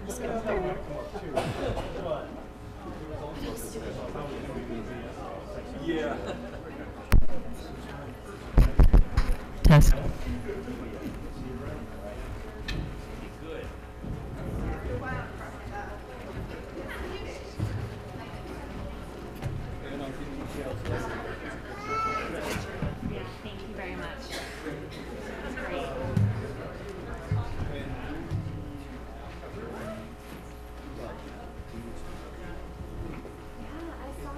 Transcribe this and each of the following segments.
Just go through. Yeah. Test. Yeah, thank you very much. That's great. Yeah, I saw.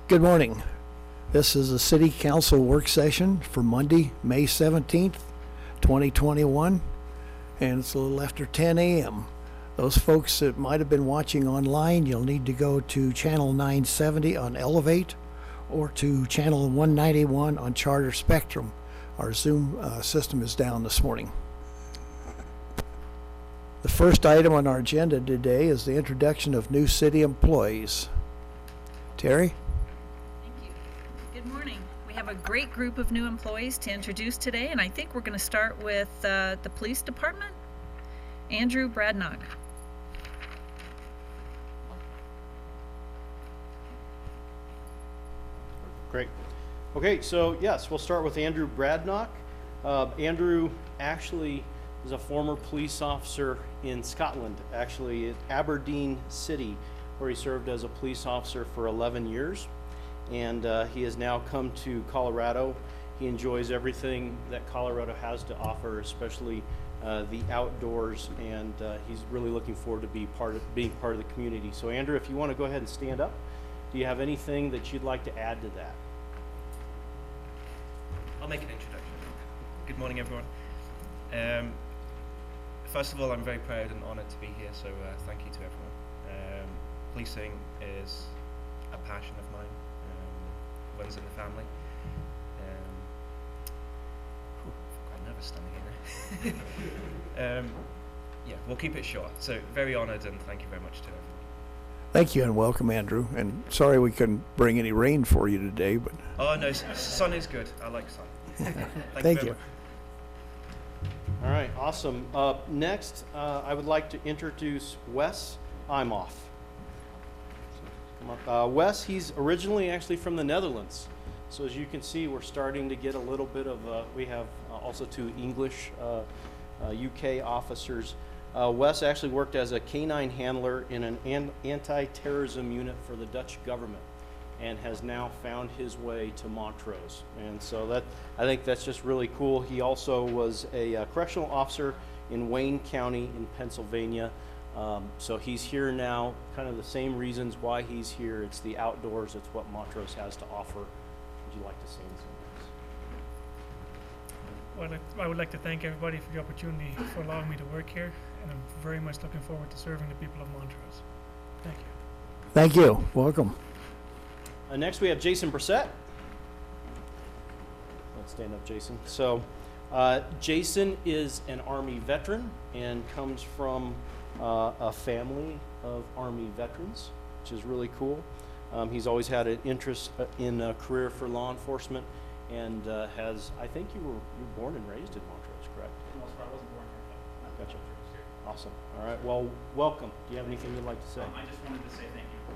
Good morning. This is a City Council work session for Monday, May 17th, 2021, and it's a little after 10 a.m. Those folks that might have been watching online, you'll need to go to channel 970 on Elevate or to channel 191 on Charter Spectrum. Our Zoom system is down this morning. The first item on our agenda today is the introduction of new city employees. Terry? Thank you. Good morning. We have a great group of new employees to introduce today, and I think we're going to start with the police department. Andrew Bradnock. Great. Okay, so yes, we'll start with Andrew Bradnock. Andrew actually is a former police officer in Scotland, actually at Aberdeen City, where he served as a police officer for 11 years. And he has now come to Colorado. He enjoys everything that Colorado has to offer, especially the outdoors, and he's really looking forward to being part of the community. So Andrew, if you want to go ahead and stand up, do you have anything that you'd like to add to that? I'll make an introduction. Good morning, everyone. First of all, I'm very proud and honoured to be here, so thank you to everyone. Policing is a passion of mine, runs in the family. Quite nervous standing here now. Yeah, we'll keep it short. So very honoured, and thank you very much to everyone. Thank you and welcome, Andrew. And sorry we couldn't bring any rain for you today, but Oh no, sun is good. I like sun. thank very you. much. All right, awesome. Next, I would like to introduce Wes Imhoff. Come up. Wes, he's originally actually from the Netherlands. So as you can see, we're starting to get a little bit of, we have also 2 English UK officers. Wes actually worked as a canine handler in an anti-terrorism unit for the Dutch government, and has now found his way to Montrose. And so I think that's just really cool. He also was a correctional officer in Wayne County in Pennsylvania. So he's here now, kind of the same reasons why he's here. It's the outdoors, it's what Montrose has to offer. Would you like to say anything? Well, I would like to thank everybody for the opportunity for allowing me to work here, and I'm very much looking forward to serving the people of Montrose. Thank you. Thank you. Welcome. Next we have Jason Brissett. Let's stand up, Jason. So Jason is an Army veteran and comes from a family of Army veterans, which is really cool. He's always had an interest in a career for law enforcement, and has, I think you were born and raised in Montrose, correct? No, sorry, I wasn't born here. But Gotcha. Awesome. All right. Well, welcome. Do you have anything you'd like to say? I just wanted to say thank you.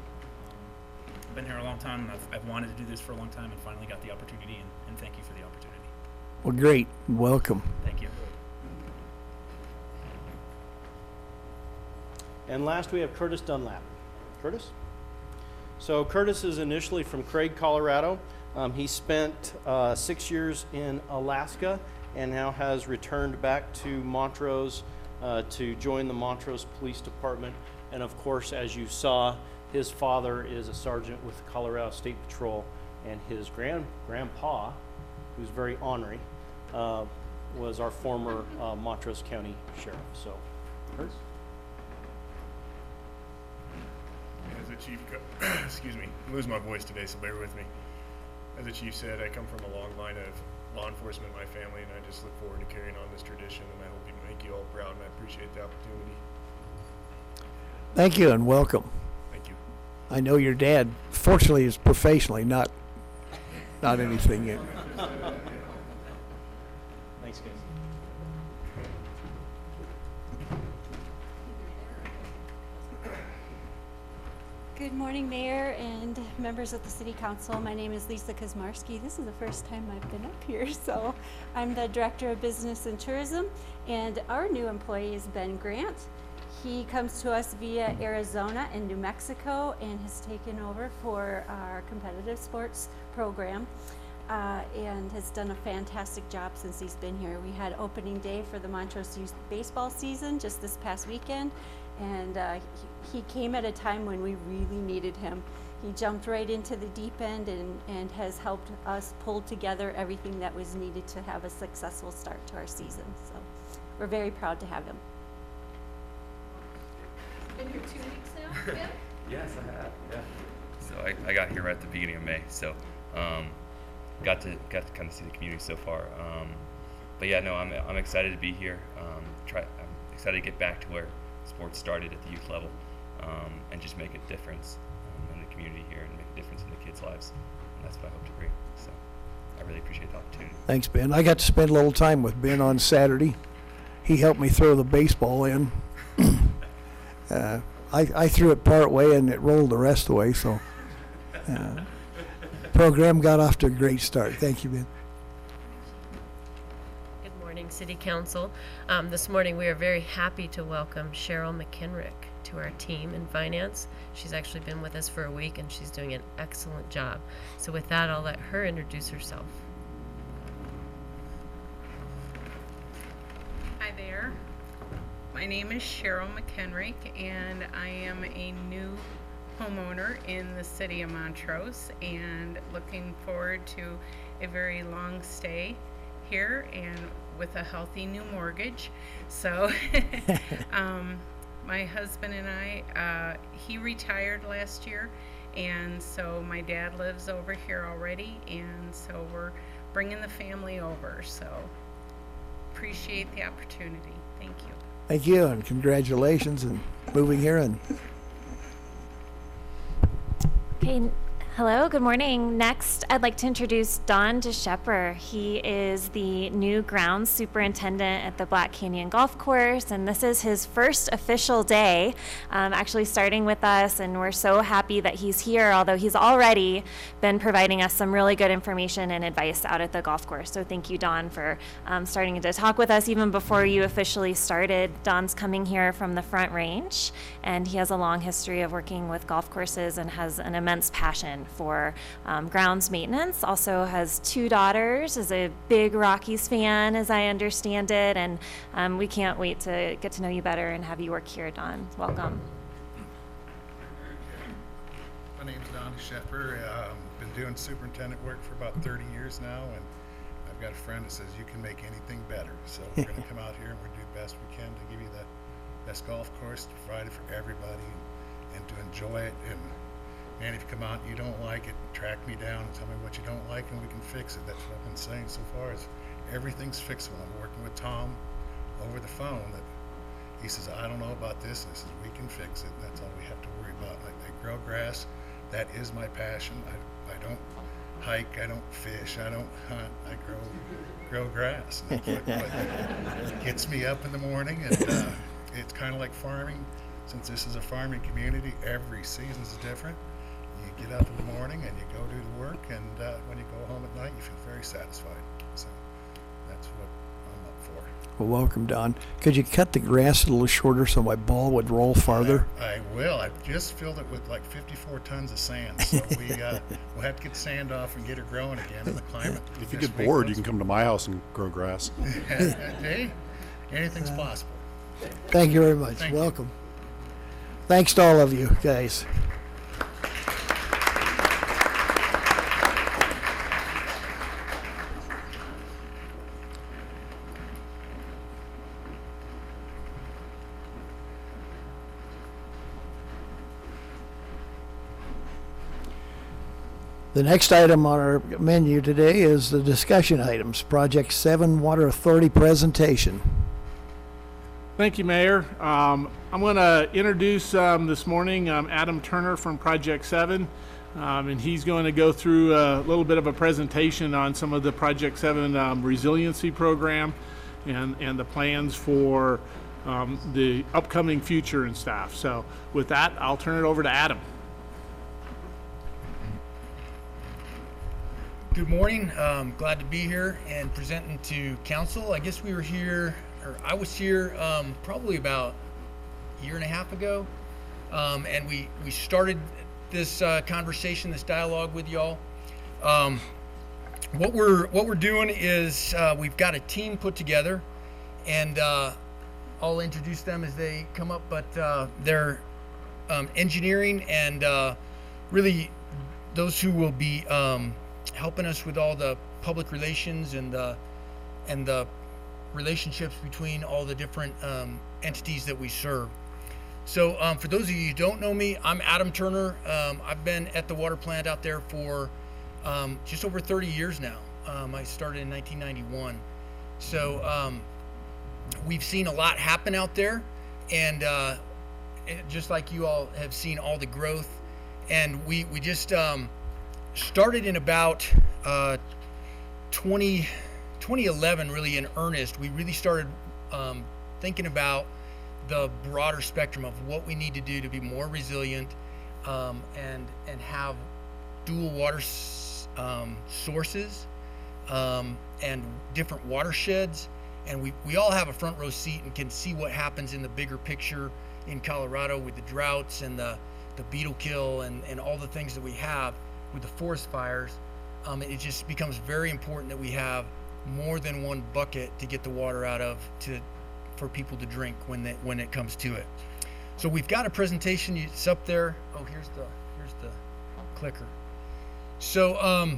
I've been here a long time, and I've wanted to do this for a long time, and finally got the opportunity, and thank you for the opportunity. Well, great. Welcome. Thank you. And last we have Curtis Dunlap. Curtis? So Curtis is initially from Craig, Colorado. He spent 6 years in Alaska and now has returned back to Montrose to join the Montrose Police Department. And of course, as you saw, his father is a sergeant with the Colorado State Patrol, and his grandpa, who's very ornery, was our former Montrose County Sheriff. So, Curtis? As the chief, excuse me, I'm losing my voice today, so bear with me. As the chief said, I come from a long line of law enforcement in my family, and I just look forward to carrying on this tradition, and I hope we make you all proud, and I appreciate the opportunity. Thank you and welcome. Thank you. I know your dad, fortunately, is professionally, not anything yet. Thanks, guys. Good morning, Mayor and members of the City Council. My name is Lisa Kazmarski. This is the first time I've been up here, so I'm the Director of Business and Tourism, and our new employee is Ben Grant. He comes to us via Arizona and New Mexico and has taken over for our competitive sports program and has done a fantastic job since he's been here. We had opening day for the Montrose Youth Baseball season just this past weekend, and he came at a time when we really needed him. he jumped right into the deep end and has helped us pull together everything that was needed to have a successful start to our season. So we're very proud to have him. Been here 2 weeks now, Ben? Yes, I have. Yeah. So I got here right at the beginning of May. So got to kind of see the community so far. But yeah, no, I'm excited to be here. I'm excited to get back to where sports started at the youth level, and just make a difference in the community here and make a difference in the kids' lives. And that's what I hope to bring. So I really appreciate the opportunity. Thanks, Ben. I got to spend a little time with Ben on Saturday. He helped me throw the baseball in. I threw it part way and it rolled the rest of the way, so program got off to a great start. Thank you, Ben. Good morning, City Council. This morning we are very happy to welcome Cheryl McKenrick to our team in finance. She's actually been with us for a week and she's doing an excellent job. So with that, I'll let her introduce herself. Hi there. My name is Cheryl McKenrick and I am a new homeowner in the city of Montrose and looking forward to a very long stay here and with a healthy new mortgage. So my husband and I, he retired last year, and so my dad lives over here already, and so we're bringing the family over. So appreciate the opportunity. Thank you. Thank you, and congratulations on moving here. And Okay, hello, good morning. Next, I'd like to introduce Don DeShepper. He is the new grounds superintendent at the Black Canyon Golf Course, and this is his first official day actually starting with us, and we're so happy that he's here, although he's already been providing us some really good information and advice out at the golf course. So thank you, Don, for starting to talk with us even before you officially started. Don's coming here from the Front Range, and he has a long history of working with golf courses and has an immense passion for grounds maintenance. Also has 2 daughters, is a big Rockies fan, as I understand it, and we can't wait to get to know you better and have you work here, Don. Welcome. My name's Don DeShepper. Been doing superintendent work for about 30 years now, and I've got a friend that says you can make anything better. So we're going to come out here and we'll do the best we can to give you the best golf course, to provide it for everybody and to enjoy it. And if you come out and you don't like it, track me down and tell me what you don't like and we can fix it. That's what I've been saying so far, is everything's fixable. I'm working with Tom over the phone that he says, I don't know about this. And I says, we can fix it. That's all we have to worry about. I grow grass. That is my passion. I don't hike. I don't fish. I don't hunt. I grow grass. And that's what gets me up in the morning. And it's kind of like farming. Since this is a farming community, every season's different. You get up in the morning and you go do the work, and when you go home at night, you feel very satisfied. So that's what I'm up for. well, welcome, Don. Could you cut the grass a little shorter so my ball would roll farther? I will. I just filled it with like 54 tons of sand, so we'll have to get sand off and get her growing again in the climate. If you get bored, you can come to my house and grow grass. Hey, anything's possible. Thank you very much. Thank Welcome. Thanks to all of you guys. The next item on our menu today is the discussion items. Project 7 Water Authority presentation. Thank you, Mayor. I'm going to introduce this morning Adam Turner from Project 7, and he's going to go through a little bit of a presentation on some of the Project 7 resiliency program and the plans for the upcoming future and stuff. So with that, I'll turn it over to Adam. Good morning. Glad to be here and presenting to council. I guess we were here, or I was here probably about a year and a half ago, and we started this conversation, this dialogue with y'all. What we're doing is we've got a team put together, and I'll introduce them as they come up. But they're engineering and really those who will be helping us with all the public relations and the relationships between all the different entities that we serve. So for those of you who don't know me, I'm Adam Turner. I've been at the water plant out there for just over 30 years now. I started in 1991. So we've seen a lot happen out there, and just like you all have seen all the growth. And we just started in about 2011 really in earnest. We really started thinking about the broader spectrum of what we need to do to be more resilient and have dual water sources and different watersheds. And we all have a front row seat and can see what happens in the bigger picture in Colorado with the droughts and the beetle kill and all the things that we have with the forest fires. It just becomes very important that we have more than one bucket to get the water out of for people to drink when it comes to it. So we've got a presentation. It's up there. Oh, here's the clicker. So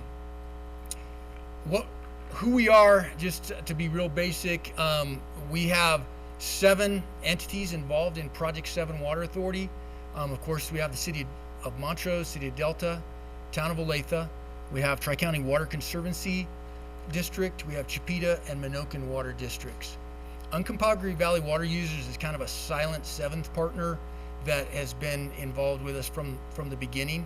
who we are, just to be real basic, we have 7 entities involved in Project 7 Water Authority. Of course, we have the City of Montrose, City of Delta, Town of Olathe. We have Tri-County Water Conservancy District. We have Chipeta and Minokan Water Districts. Uncompare Valley Water Users is kind of a silent 7th partner that has been involved with us from the beginning.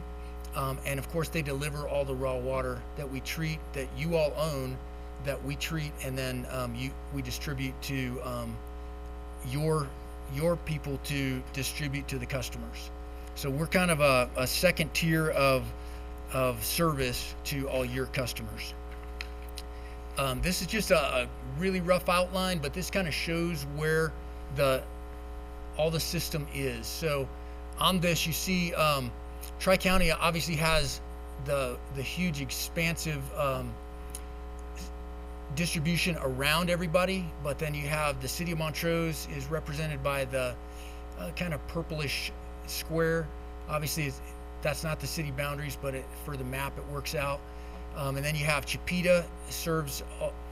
And of course, they deliver all the raw water that we treat, that you all own, that we treat, and then we distribute to your people to distribute to the customers. So we're kind of a second tier of service to all your customers. This is just a really rough outline, but this kind of shows where all the system is. So on this, you see Tri-County obviously has the huge expansive distribution around everybody, but then you have the City of Montrose is represented by the kind of purplish square. Obviously that's not the city boundaries, but for the map it works out. And then you have Chipeta serves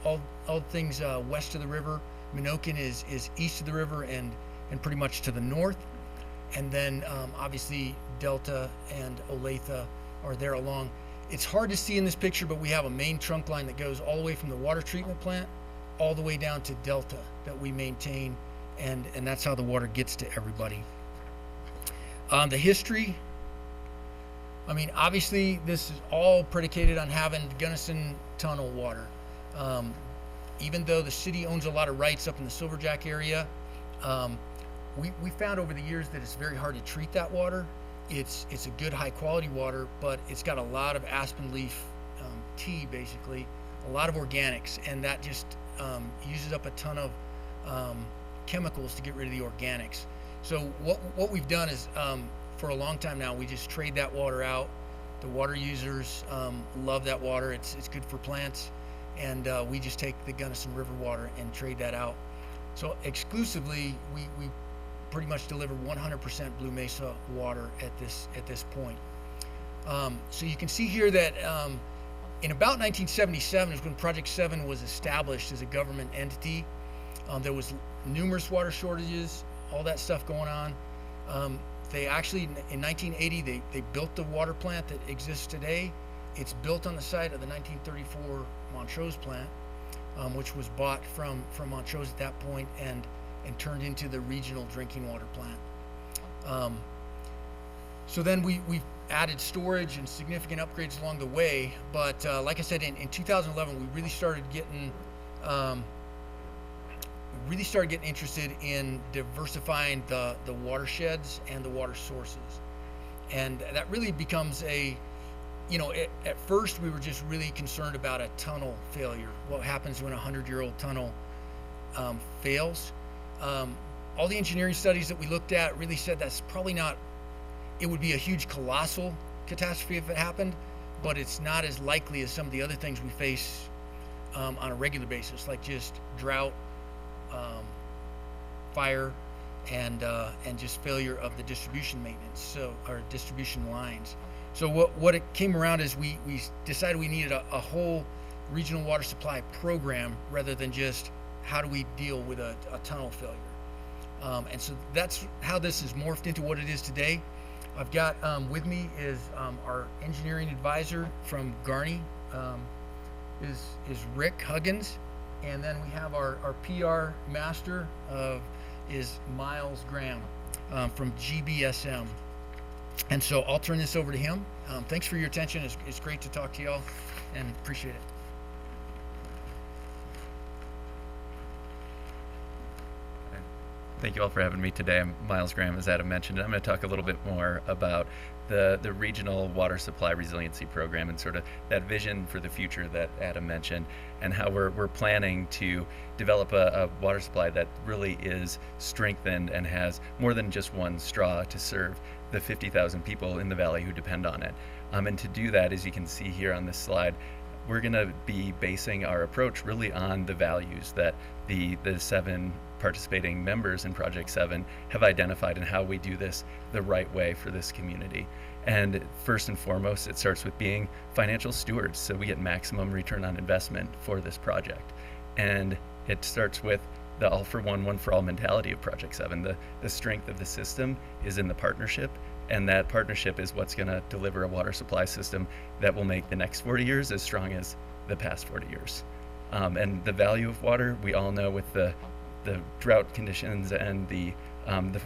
all things west of the river. Minokan is east of the river and pretty much to the north. And then obviously Delta and Olathe are there along. It's hard to see in this picture, but we have a main trunk line that goes all the way from the water treatment plant all the way down to Delta that we maintain, and that's how the water gets to everybody. The history, I mean, obviously this is all predicated on having Gunnison Tunnel water. Even though the city owns a lot of rights up in the Silverjack area, we found over the years that it's very hard to treat that water. It's a good high quality water, but it's got a lot of aspen leaf tea, basically, a lot of organics, and that just uses up a ton of chemicals to get rid of the organics. So what we've done is for a long time now, we just trade that water out. The water users love that water. It's good for plants, and we just take the Gunnison River water and trade that out. So exclusively, we pretty much deliver 100% Blue Mesa water at this point. So you can see here that in about 1977 is when Project 7 was established as a government entity. There was numerous water shortages, all that stuff going on. They actually, in 1980, they built the water plant that exists today. It's built on the site of the 1934 Montrose plant, which was bought from Montrose at that point and turned into the regional drinking water plant. So then we added storage and significant upgrades along the way, but like I said, in 2011 we really started getting interested in diversifying the watersheds and the water sources, and that really becomes at first we were just really concerned about a tunnel failure. What happens when a 100-year-old tunnel fails? All the engineering studies that we looked at really said that's probably not, it would be a huge colossal catastrophe if it happened, but it's not as likely as some of the other things we face on a regular basis, like just drought, fire, and just failure of the distribution maintenance, or distribution lines. So what it came around is we decided we needed a whole regional water supply program rather than just how do we deal with a tunnel failure. And so that's how this has morphed into what it is today. I've got with me is our engineering advisor from Garney, is Rick Huggins, and then we have our PR master is Miles Graham from GBSM. And so I'll turn this over to him. Thanks for your attention. It's great to talk to y'all, and appreciate it. Thank you all for having me today. I'm Miles Graham, as Adam mentioned. I'm going to talk a little bit more about the regional water supply resiliency program and sort of that vision for the future that Adam mentioned, and how we're planning to develop a water supply that really is strengthened and has more than just one straw to serve the 50,000 people in the valley who depend on it. And to do that, as you can see here on this slide, we're going to be basing our approach really on the values that the 7 participating members in Project 7 have identified, and how we do this the right way for this community. And first and foremost, it starts with being financial stewards, so we get maximum return on investment for this project. And it starts with the all for one, one for all mentality of Project 7. The strength of the system is in the partnership, and that partnership is what's going to deliver a water supply system that will make the next 40 years as strong as the past 40 years. And the value of water, we all know with the drought conditions and the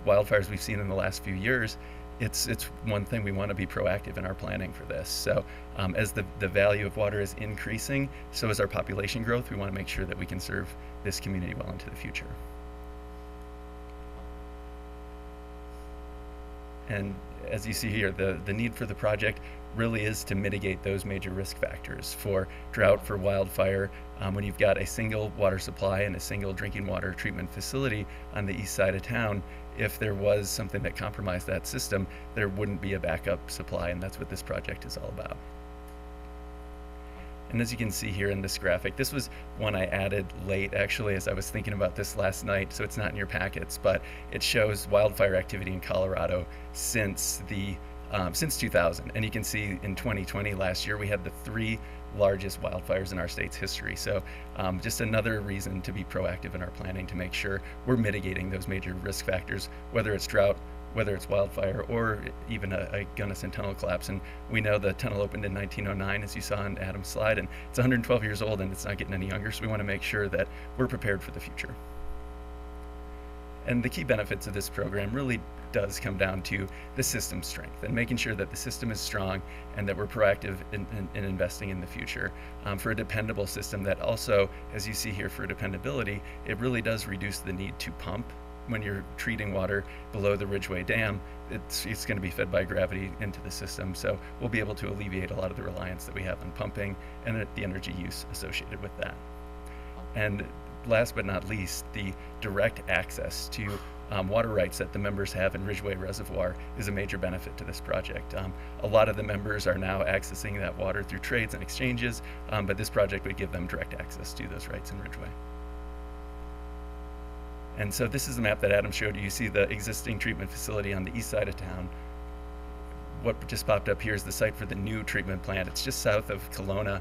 wildfires we've seen in the last few years, it's one thing we want to be proactive in our planning for this. So as the value of water is increasing, so is our population growth. We want to make sure that we can serve this community well into the future. And as you see here, the need for the project really is to mitigate those major risk factors for drought, for wildfire. When you've got a single water supply and a single drinking water treatment facility on the east side of town, if there was something that compromised that system, there wouldn't be a backup supply, and that's what this project is all about. And as you can see here in this graphic, this was one I added late, actually, as I was thinking about this last night, so it's not in your packets, but it shows wildfire activity in Colorado since 2000. And you can see in 2020, last year, we had the 3 largest wildfires in our state's history. So just another reason to be proactive in our planning to make sure we're mitigating those major risk factors, whether it's drought, whether it's wildfire, or even a Gunnison tunnel collapse. And we know the tunnel opened in 1909, as you saw in Adam's slide, and it's 112 years old and it's not getting any younger, so we want to make sure that we're prepared for the future. And the key benefits of this program really does come down to the system strength and making sure that the system is strong and that we're proactive in investing in the future for a dependable system that also, as you see here for dependability, it really does reduce the need to pump. When you're treating water below the Ridgeway Dam, it's going to be fed by gravity into the system, so we'll be able to alleviate a lot of the reliance that we have on pumping and the energy use associated with that. And last but not least, the direct access to water rights that the members have in Ridgeway Reservoir is a major benefit to this project. A lot of the members are now accessing that water through trades and exchanges, but this project would give them direct access to those rights in Ridgeway. And so this is the map that Adam showed you. You see the existing treatment facility on the east side of town. What just popped up here is the site for the new treatment plant. It's just south of Kelowna,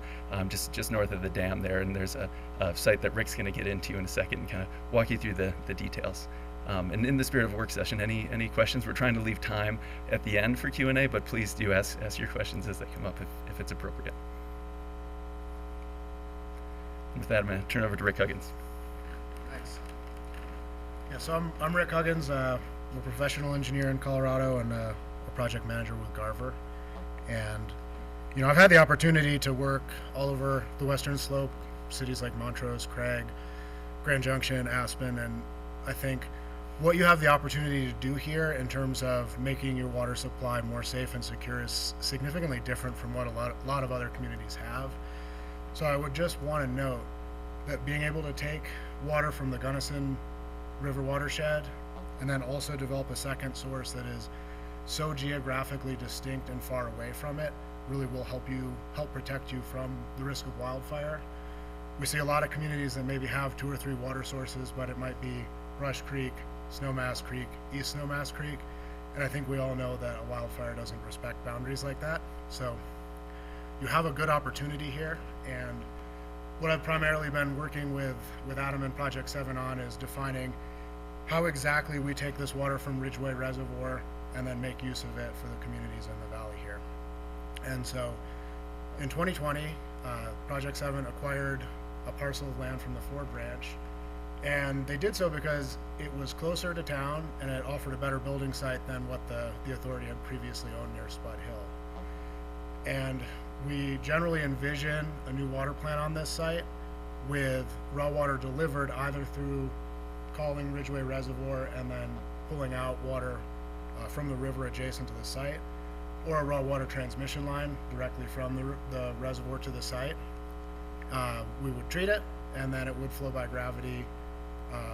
just north of the dam there, and there's a site that Rick's going to get into in a second and kind of walk you through the details. And in the spirit of a work session, any questions? We're trying to leave time at the end for Q&A, but please do ask your questions as they come up if it's appropriate. And with that, I'm going to turn over to Rick Huggins. Thanks. Yeah, so I'm Rick Huggins. I'm a professional engineer in Colorado and a project manager with Garver. And, you know, I've had the opportunity to work all over the Western Slope, cities like Montrose, Craig, Grand Junction, Aspen, and I think what you have the opportunity to do here in terms of making your water supply more safe and secure is significantly different from what a lot of other communities have. So I would just want to note that being able to take water from the Gunnison River watershed and then also develop a second source that is so geographically distinct and far away from it really will help protect you from the risk of wildfire. We see a lot of communities that maybe have 2 or 3 water sources, but it might be Rush Creek, Snowmass Creek, East Snowmass Creek, And I think we all know that a wildfire doesn't respect boundaries like that. So you have a good opportunity here. And what I've primarily been working with Adam and Project 7 on is defining how exactly we take this water from Ridgeway Reservoir and then make use of it for the communities in the valley here. And so in 2020, Project 7 acquired a parcel of land from the Ford Ranch, and they did so because it was closer to town and it offered a better building site than what the authority had previously owned near Spud Hill. And we generally envision a new water plant on this site with raw water delivered either through calling Ridgeway Reservoir and then pulling out water from the river adjacent to the site, or a raw water transmission line directly from the reservoir to the site. We would treat it, and then it would flow by gravity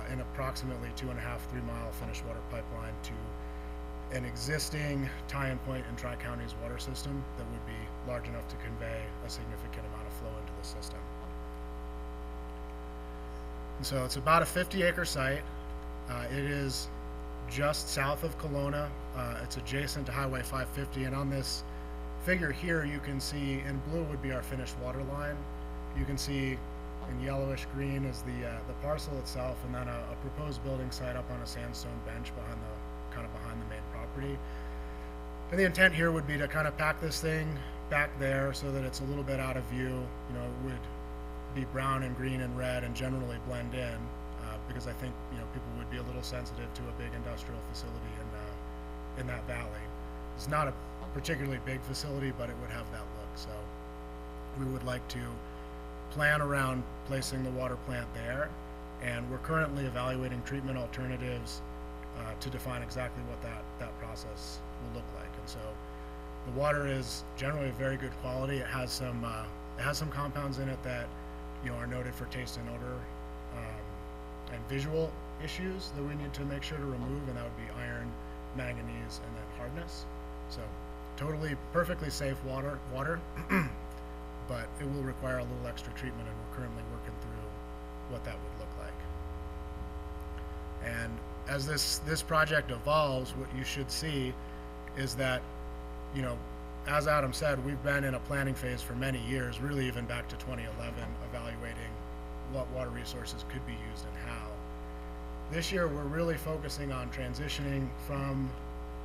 in approximately 2.5–3 mile finished water pipeline to an existing tie-in point in Tri-County's water system that would be large enough to convey a significant amount of flow into the system. And so it's about a 50-acre site. It is just south of Kelowna. It's adjacent to Highway 550, and on this figure here you can see in blue would be our finished water line. You can see in yellowish green is the parcel itself, and then a proposed building site up on a sandstone bench behind the main property. And the intent here would be to kind of pack this thing back there so that it's a little bit out of view. You know, it would be brown and green and red and generally blend in, because I think, you know, people would be a little sensitive to a big industrial facility in that valley. It's not a particularly big facility, but it would have that look. So we would like to plan around placing the water plant there, and we're currently evaluating treatment alternatives to define exactly what that process will look like. And so the water is generally of very good quality. It has some compounds in it that, you know, are noted for taste and odor and visual issues that we need to make sure to remove, and that would be iron, manganese, and then hardness. So totally perfectly safe water, but it will require a little extra treatment, and we're currently working through what that would look like. And as this project evolves, what you should see is that, you know, as Adam said, we've been in a planning phase for many years, really even back to 2011, evaluating what water resources could be used and how. This year, we're really focusing on transitioning from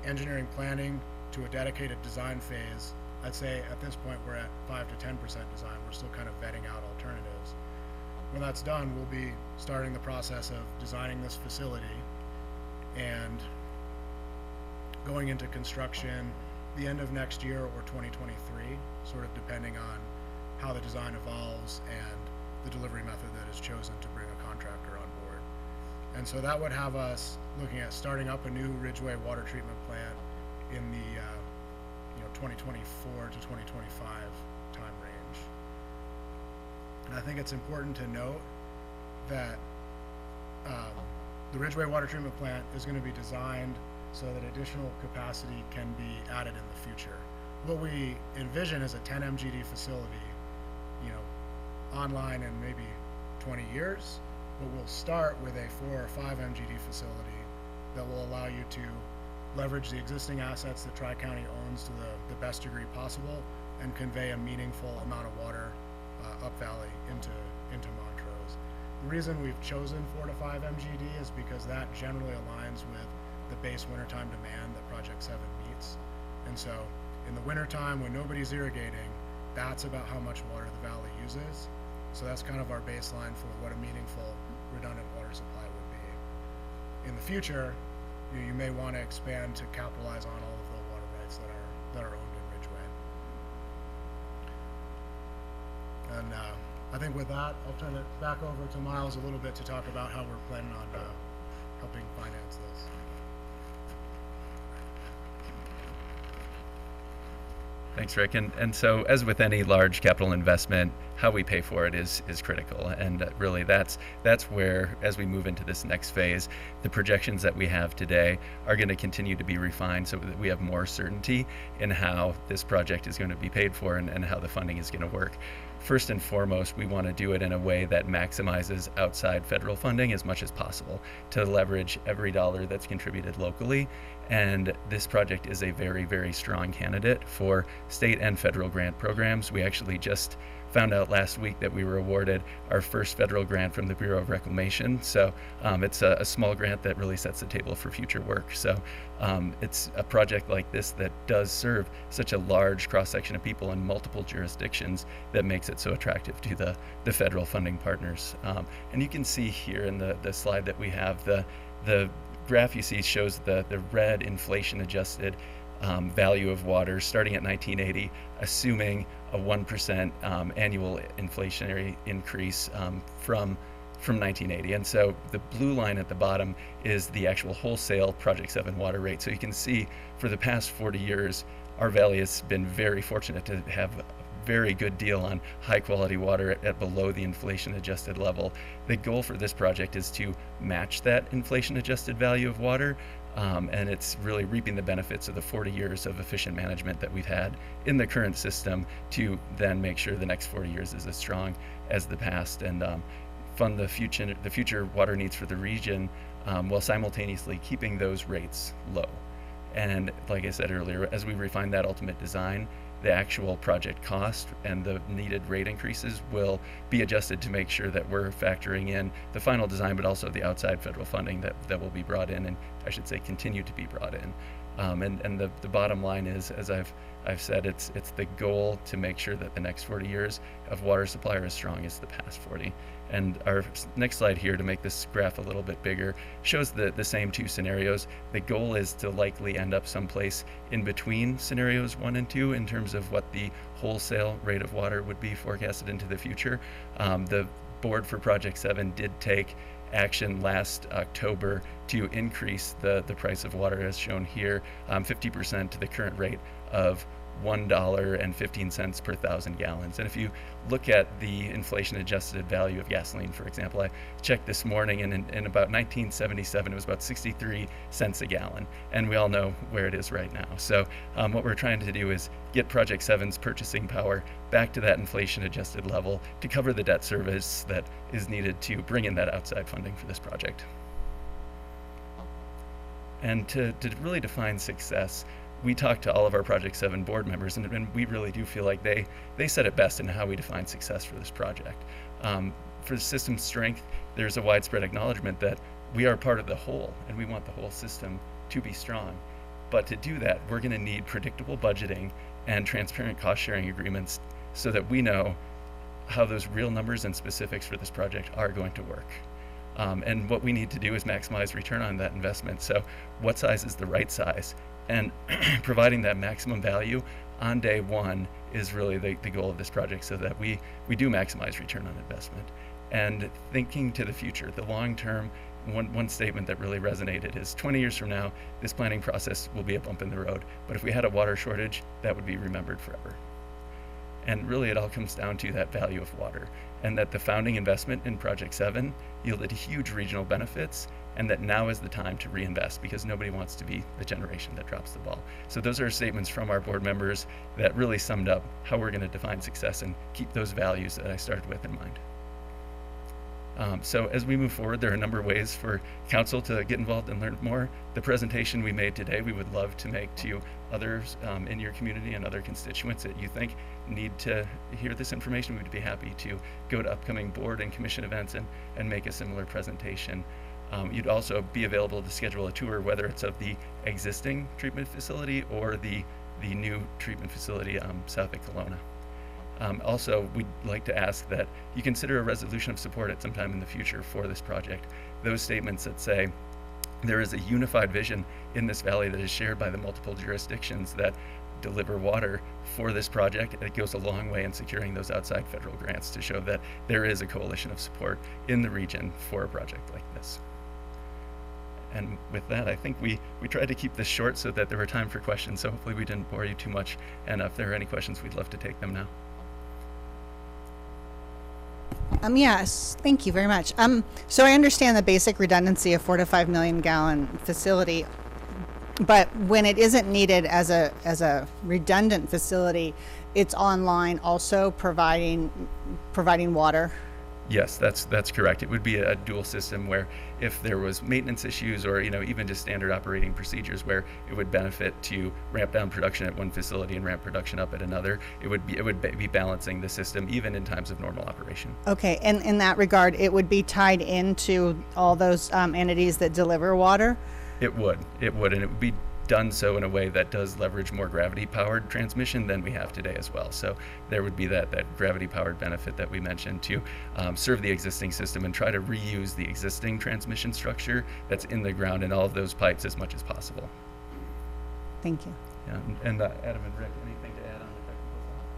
engineering planning to a dedicated design phase. I'd say at this point, we're at 5 to 10% design. We're still kind of vetting out alternatives. When that's done, we'll be starting the process of designing this facility and going into construction the end of next year or 2023, sort of depending on how the design evolves and the delivery method that is chosen to bring a contractor on board. And so that would have us looking at starting up a new Ridgeway water treatment plant in the 2024 to 2025 time range. And I think it's important to note that the Ridgeway water treatment plant is going to be designed so that additional capacity can be added in the future. What we envision is a 10 MGD facility, you know, online in maybe 20 years, but we'll start with a 4 or 5 MGD facility that will allow you to leverage the existing assets that Tri-County owns to the best degree possible and convey a meaningful amount of water up valley into Montrose. The reason we've chosen 4 to 5 MGD is because that generally aligns with the base wintertime demand that Project 7 meets. And so in the wintertime when nobody's irrigating, that's about how much water the valley uses. So that's kind of our baseline for what a meaningful redundant water supply would be. In the future, you may want to expand to capitalize on all of the water rights that are owned in Ridgeway. And I think with that, I'll turn it back over to Miles a little bit to talk about how we're planning on helping finance this. Thanks, Rick. And so as with any large capital investment, how we pay for it is critical. And really that's where, as we move into this next phase, the projections that we have today are going to continue to be refined so that we have more certainty in how this project is going to be paid for and how the funding is going to work. First and foremost, we want to do it in a way that maximizes outside federal funding as much as possible to leverage every dollar that's contributed locally. And this project is a very, very strong candidate for state and federal grant programs. We actually just found out last week that we were awarded our first federal grant from the Bureau of Reclamation. So it's a small grant that really sets the table for future work. So it's a project like this that does serve such a large cross-section of people in multiple jurisdictions that makes it so attractive to the federal funding partners. And you can see here in the slide that we have, the graph you see shows the red inflation-adjusted value of water starting at 1980, assuming a 1% annual inflationary increase from 1980. And so the blue line at the bottom is the actual wholesale Project 7 water rate. So you can see for the past 40 years, our valley has been very fortunate to have a very good deal on high quality water at below the inflation adjusted level. The goal for this project is to match that inflation adjusted value of water. And it's really reaping the benefits of the 40 years of efficient management that we've had in the current system to then make sure the next 40 years is as strong as the past and fund the future water needs for the region while simultaneously keeping those rates low. And like I said earlier, as we refine that ultimate design, the actual project cost and the needed rate increases will be adjusted to make sure that we're factoring in the final design, but also the outside federal funding that will be brought in, and I should say continue to be brought in. And the bottom line is, as I've said, it's the goal to make sure that the next 40 years of water supply are as strong as the past 40. And our next slide here, to make this graph a little bit bigger, shows the same two scenarios. The goal is to likely end up someplace in between scenarios 1 and 2 in terms of what the wholesale rate of water would be forecasted into the future. The board for Project 7 did take action last October to increase the price of water as shown here, 50% to the current rate of $1.15 per 1,000 gallons. And if you look at the inflation-adjusted value of gasoline, for example, I checked this morning, and in about 1977, it was about 63 cents a gallon. And we all know where it is right now. So what we're trying to do is get Project 7's purchasing power back to that inflation-adjusted level to cover the debt service that is needed to bring in that outside funding for this project. And to really define success, we talked to all of our Project 7 board members, and we really do feel like they said it best in how we define success for this project. For the system's strength, there's a widespread acknowledgement that we are part of the whole, and we want the whole system to be strong. But to do that, we're going to need predictable budgeting and transparent cost-sharing agreements so that we know how those real numbers and specifics for this project are going to work. And what we need to do is maximize return on that investment. So what size is the right size? And providing that maximum value on day one is really the goal of this project, so that we do maximize return on investment. And thinking to the future, the long term, one statement that really resonated is 20 years from now, this planning process will be a bump in the road. But if we had a water shortage, that would be remembered forever. And really it all comes down to that value of water, and that the founding investment in Project 7 yielded huge regional benefits, and that now is the time to reinvest, because nobody wants to be the generation that drops the ball. So those are statements from our board members that really summed up how we're going to define success and keep those values that I started with in mind. So as we move forward, there are a number of ways for council to get involved and learn more. The presentation we made today, we would love to make to others in your community and other constituents that you think need to hear this information. We would be happy to go to upcoming board and commission events and make a similar presentation. You'd also be available to schedule a tour, whether it's of the existing treatment facility or the new treatment facility south of Kelowna. Also, we'd like to ask that you consider a resolution of support at some time in the future for this project. Those statements that say there is a unified vision in this valley that is shared by the multiple jurisdictions that deliver water for this project, it goes a long way in securing those outside federal grants to show that there is a coalition of support in the region for a project like this. And with that, I think we tried to keep this short so that there were time for questions, so hopefully we didn't bore you too much. And if there are any questions, we'd love to take them now. Yes, thank you very much. So I understand the basic redundancy of 4 to 5 million gallon facility, but when it isn't needed as a redundant facility, it's online also providing water. Yes, that's correct. It would be a dual system where if there was maintenance issues or even just standard operating procedures where it would benefit to ramp down production at one facility and ramp production up at another, it would be balancing the system even in times of normal operation. Okay, and in that regard, it would be tied into all those entities that deliver water? It would, and it would be done so in a way that does leverage more gravity-powered transmission than we have today as well. So there would be that gravity-powered benefit that we mentioned to serve the existing system and try to reuse the existing transmission structure that's in the ground in all of those pipes as much as possible. Thank you. Yeah, and Adam and Rick, anything to add on the technical side?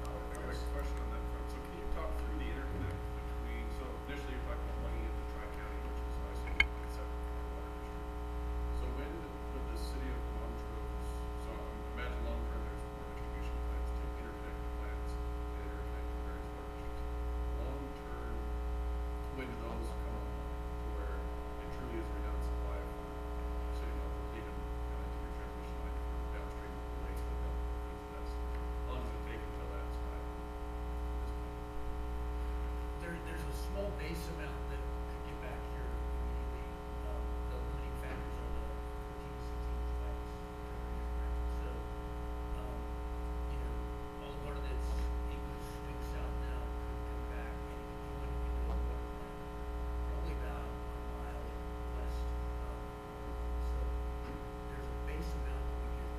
I have a question on that front. So can you talk through the interconnect between, so initially you're talking about money into Tri-County, which is obviously a separate water district. So when would the city of Montrose, so imagine long term there's more distribution plants, take interconnect plants, and interconnect the various water districts. Long term, when do those come online to where it truly is a redundant supply for the city of Montrose, even into your transmission line for downstream lakes like that? That's how long does it take until that's right? There's a small base amount that could get back here immediately. The limiting factors are the 14 to 16 flights. So, all the water that's due south now could come back and you wouldn't get the water plant probably about a mile west. So there's a base amount that we get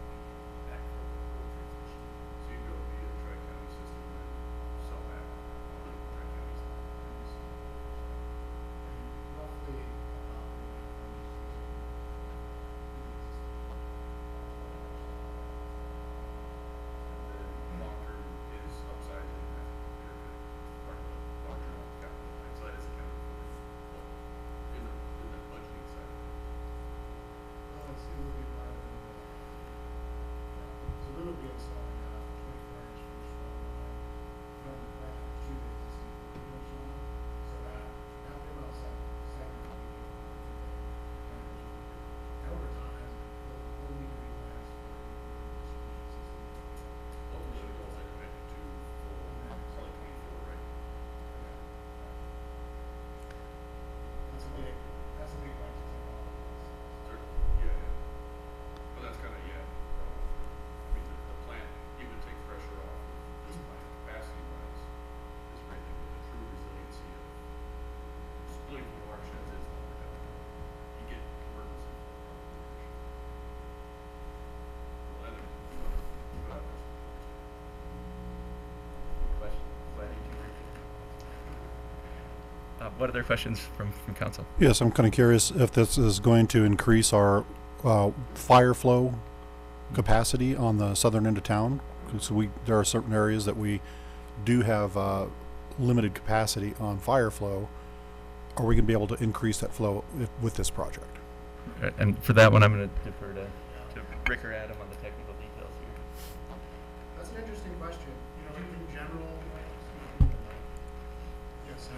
back from the whole transmission. So you go via the Tri-County system and then sell back on the Tri-County side. Roughly, Long term is upsizing that part of the long-term capital plan, so that is accounted for in the budgeting side. let's see, we'll be part of it. So we will be installing 24-inch finished water line from the plant to the existing finished line. So that will also segment will be and over time, we'll need to be plans for the distribution system. Ultimately, the goal is that connected to full, it's only 24, right? That's a big life to take off. Yeah. But that's kind of, I mean, the plant, even to take pressure off of this plant capacity wise, is really the true resiliency of splitting the watersheds is longer down. You get emergency. Well, What other questions from council? Yes, I'm kind of curious if this is going to increase our fire flow capacity on the southern end of town. Because there are certain areas that we do have limited capacity on fire flow. Are we going to be able to increase that flow with this project? And for that one, I'm going to defer to Rick or Adam on the technical details here. That's an interesting question. In general, yes, sir.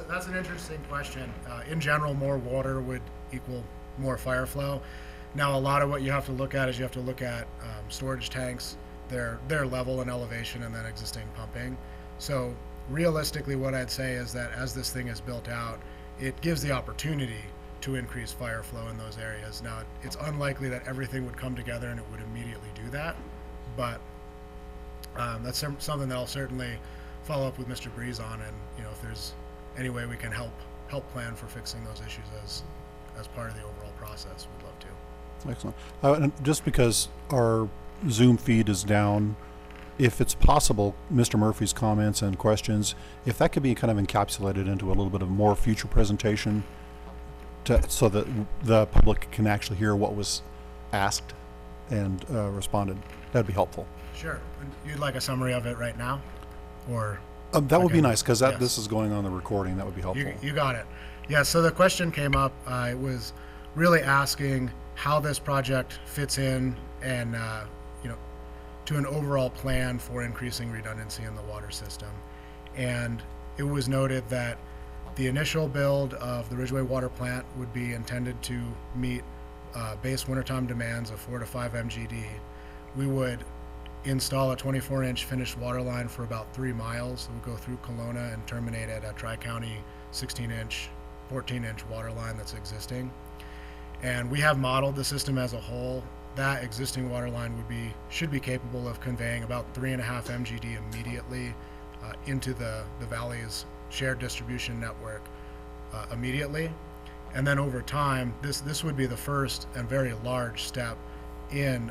That's an interesting question. In general, more water would equal more fire flow. Now, a lot of what you have to look at is you have to look at storage tanks, their level and elevation, and then existing pumping. So realistically, what I'd say is that as this thing is built out, it gives the opportunity to increase fire flow in those areas. Now, it's unlikely that everything would come together and it would immediately do that, but that's something that I'll certainly follow up with Mr. Breeze on, and if there's any way we can help plan for fixing those issues as part of the overall process, we'd love to. Excellent. And just because our Zoom feed is down, if it's possible, Mr. Murphy's comments and questions, if that could be kind of encapsulated into a little bit of more future presentation so that the public can actually hear what was asked and responded, that'd be helpful. Sure. You'd like a summary of it right now? Or that would be nice, because this is going on the recording. That would be helpful. You got it. Yeah, so the question came up. It was really asking how this project fits in and to an overall plan for increasing redundancy in the water system. and it was noted that the initial build of the Ridgeway Water Plant would be intended to meet base wintertime demands of 4 to 5 MGD. We would install a 24-inch finished water line for about 3 miles. It would go through Kelowna and terminate at a Tri-County 16-inch, 14-inch water line that's existing. And we have modeled the system as a whole. That existing water line should be capable of conveying about 3.5 MGD immediately into the valley's shared distribution network immediately. And then over time, this would be the first and very large step in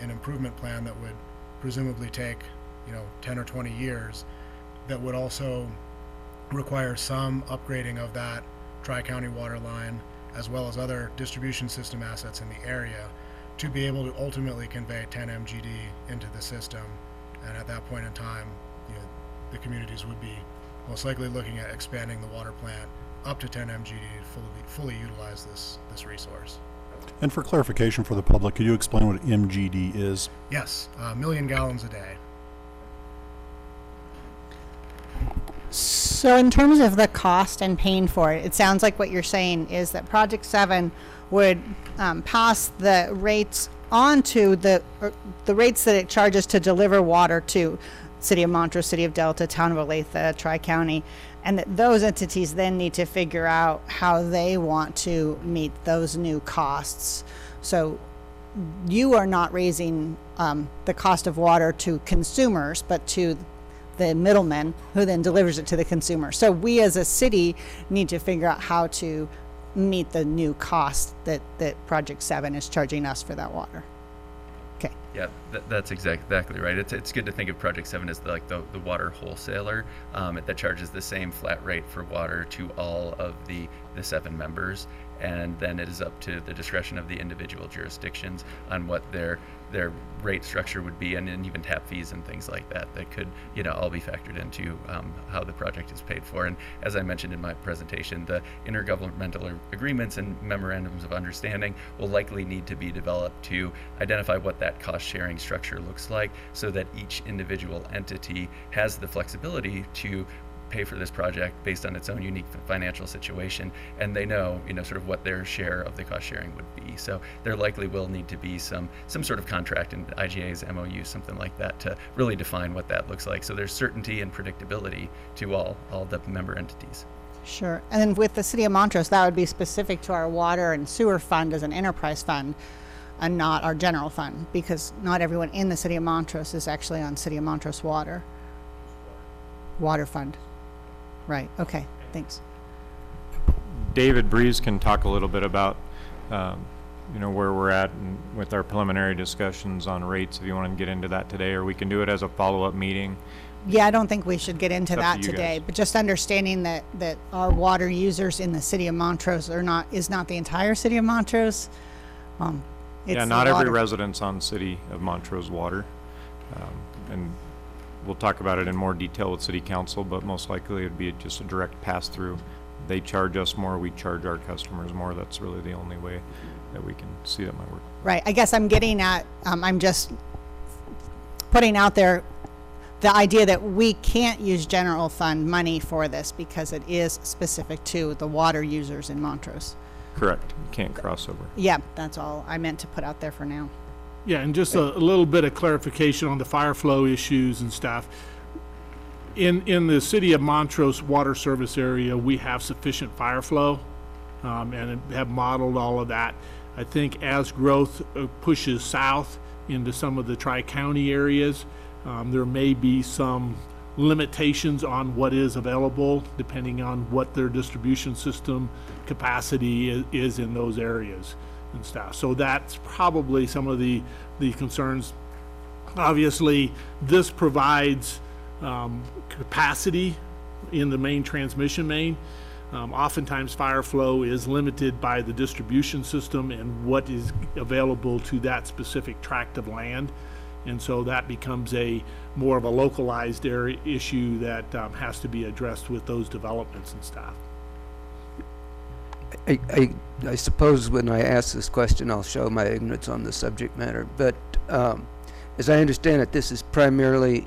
an improvement plan that would presumably take 10 or 20 years, that would also require some upgrading of that Tri-County water line as well as other distribution system assets in the area to be able to ultimately convey 10 MGD into the system. And at that point in time, the communities would be most likely looking at expanding the water plant up to 10 MGD to fully utilize this resource. And for clarification for the public, could you explain what MGD is? Yes, 1 million gallons a day. So in terms of the cost and paying for it, it sounds like what you're saying is that Project 7 would pass the rates on to the rates that it charges to deliver water to City of Montrose, City of Delta, Town of Olathe, Tri-County, and that those entities then need to figure out how they want to meet those new costs. So you are not raising the cost of water to consumers, but to the middleman who then delivers it to the consumer. So we as a city need to figure out how to meet the new cost that Project 7 is charging us for that water. Okay. Yeah, that's exactly right. It's good to think of Project 7 as the water wholesaler that charges the same flat rate for water to all of the 7 members, and then it is up to the discretion of the individual jurisdictions on what their rate structure would be, and even tap fees and things like that could all be factored into how the project is paid for. And as I mentioned in my presentation, the intergovernmental agreements and memorandums of understanding will likely need to be developed to identify what that cost sharing structure looks like, so that each individual entity has the flexibility to pay for this project based on its own unique financial situation, and they know sort of what their share of the cost sharing would be. So there likely will need to be some sort of contract in IGAs, MOUs, something like that, to really define what that looks like, so there's certainty and predictability to all the member entities. Sure. And then with the City of Montrose, that would be specific to our water and sewer fund as an enterprise fund and not our general fund, because not everyone in the City of Montrose is actually on City of Montrose water fund. Right. Okay. Thanks. David Breeze can talk a little bit about, where we're at and with our preliminary discussions on rates, if you want to get into that today, or we can do it as a follow-up meeting. Yeah, I don't think we should get into It's up that to you today, guys. but just understanding that our water users in the City of Montrose is not the entire City of Montrose. It's Yeah, the not every water. resident's on City of Montrose water. And we'll talk about it in more detail with City Council, but most likely it'd be just a direct pass-through. They charge us more, we charge our customers more. That's really the only way that we can see that might work. Right. I guess I'm getting at, I'm just putting out there the idea that we can't use general fund money for this because it is specific to the water users in Montrose. Correct. You can't cross over. Yeah, that's all I meant to put out there for now. Yeah, and just a little bit of clarification on the fire flow issues and stuff. In the City of Montrose water service area, we have sufficient fire flow and have modeled all of that. I think as growth pushes south into some of the Tri-County areas, there may be some limitations on what is available depending on what their distribution system capacity is in those areas and stuff. So that's probably some of the concerns. Obviously, this provides capacity in the main transmission main. Oftentimes fire flow is limited by the distribution system and what is available to that specific tract of land. And so that becomes more of a localized area issue that has to be addressed with those developments and stuff. I suppose when I ask this question, I'll show my ignorance on the subject matter. But as I understand it, this is primarily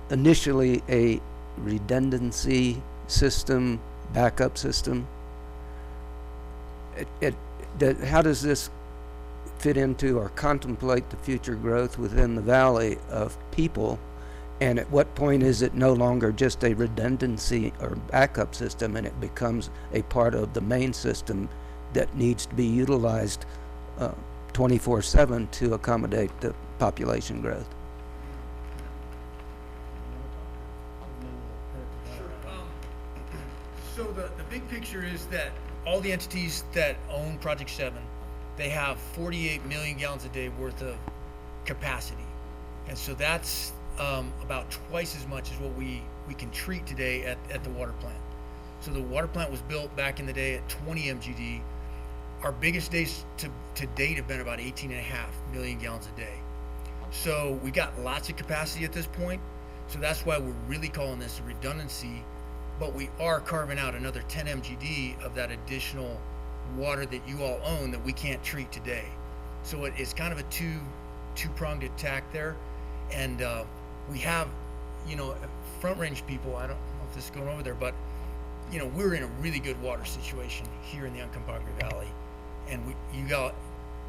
initially a redundancy system, backup system. How does this fit into or contemplate the future growth within the valley of people? And at what point is it no longer just a redundancy or backup system and it becomes a part of the main system that needs to be utilized 24/7 to accommodate the population growth? So the big picture is that all the entities that own Project 7, they have 48 million gallons a day worth of capacity. And so that's about twice as much as what we can treat today at the water plant. So the water plant was built back in the day at 20 MGD. Our biggest days to date have been about 18.5 million gallons a day. So we got lots of capacity at this point. So that's why we're really calling this a redundancy, but we are carving out another 10 MGD of that additional water that you all own that we can't treat today. So it's kind of a two-pronged attack there. And we have, front range people, I don't know if this is going over there, but we're in a really good water situation here in the Uncompare Valley. And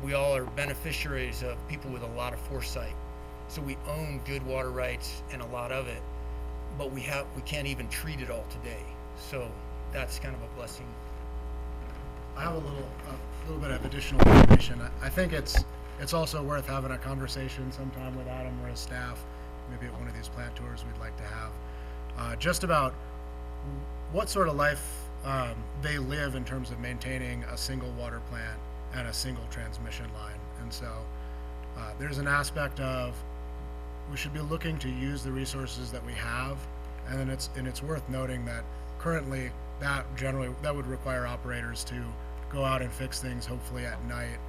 we all are beneficiaries of people with a lot of foresight. So we own good water rights and a lot of it, but we can't even treat it all today. So that's kind of a blessing. I have a little bit of additional information. I think it's also worth having a conversation sometime with Adam or his staff, maybe at one of these plant tours we'd like to have, just about what sort of life they live in terms of maintaining a single water plant and a single transmission line. And so there's an aspect of we should be looking to use the resources that we have, and then it's worth noting that currently that would require operators to go out and fix things hopefully at night,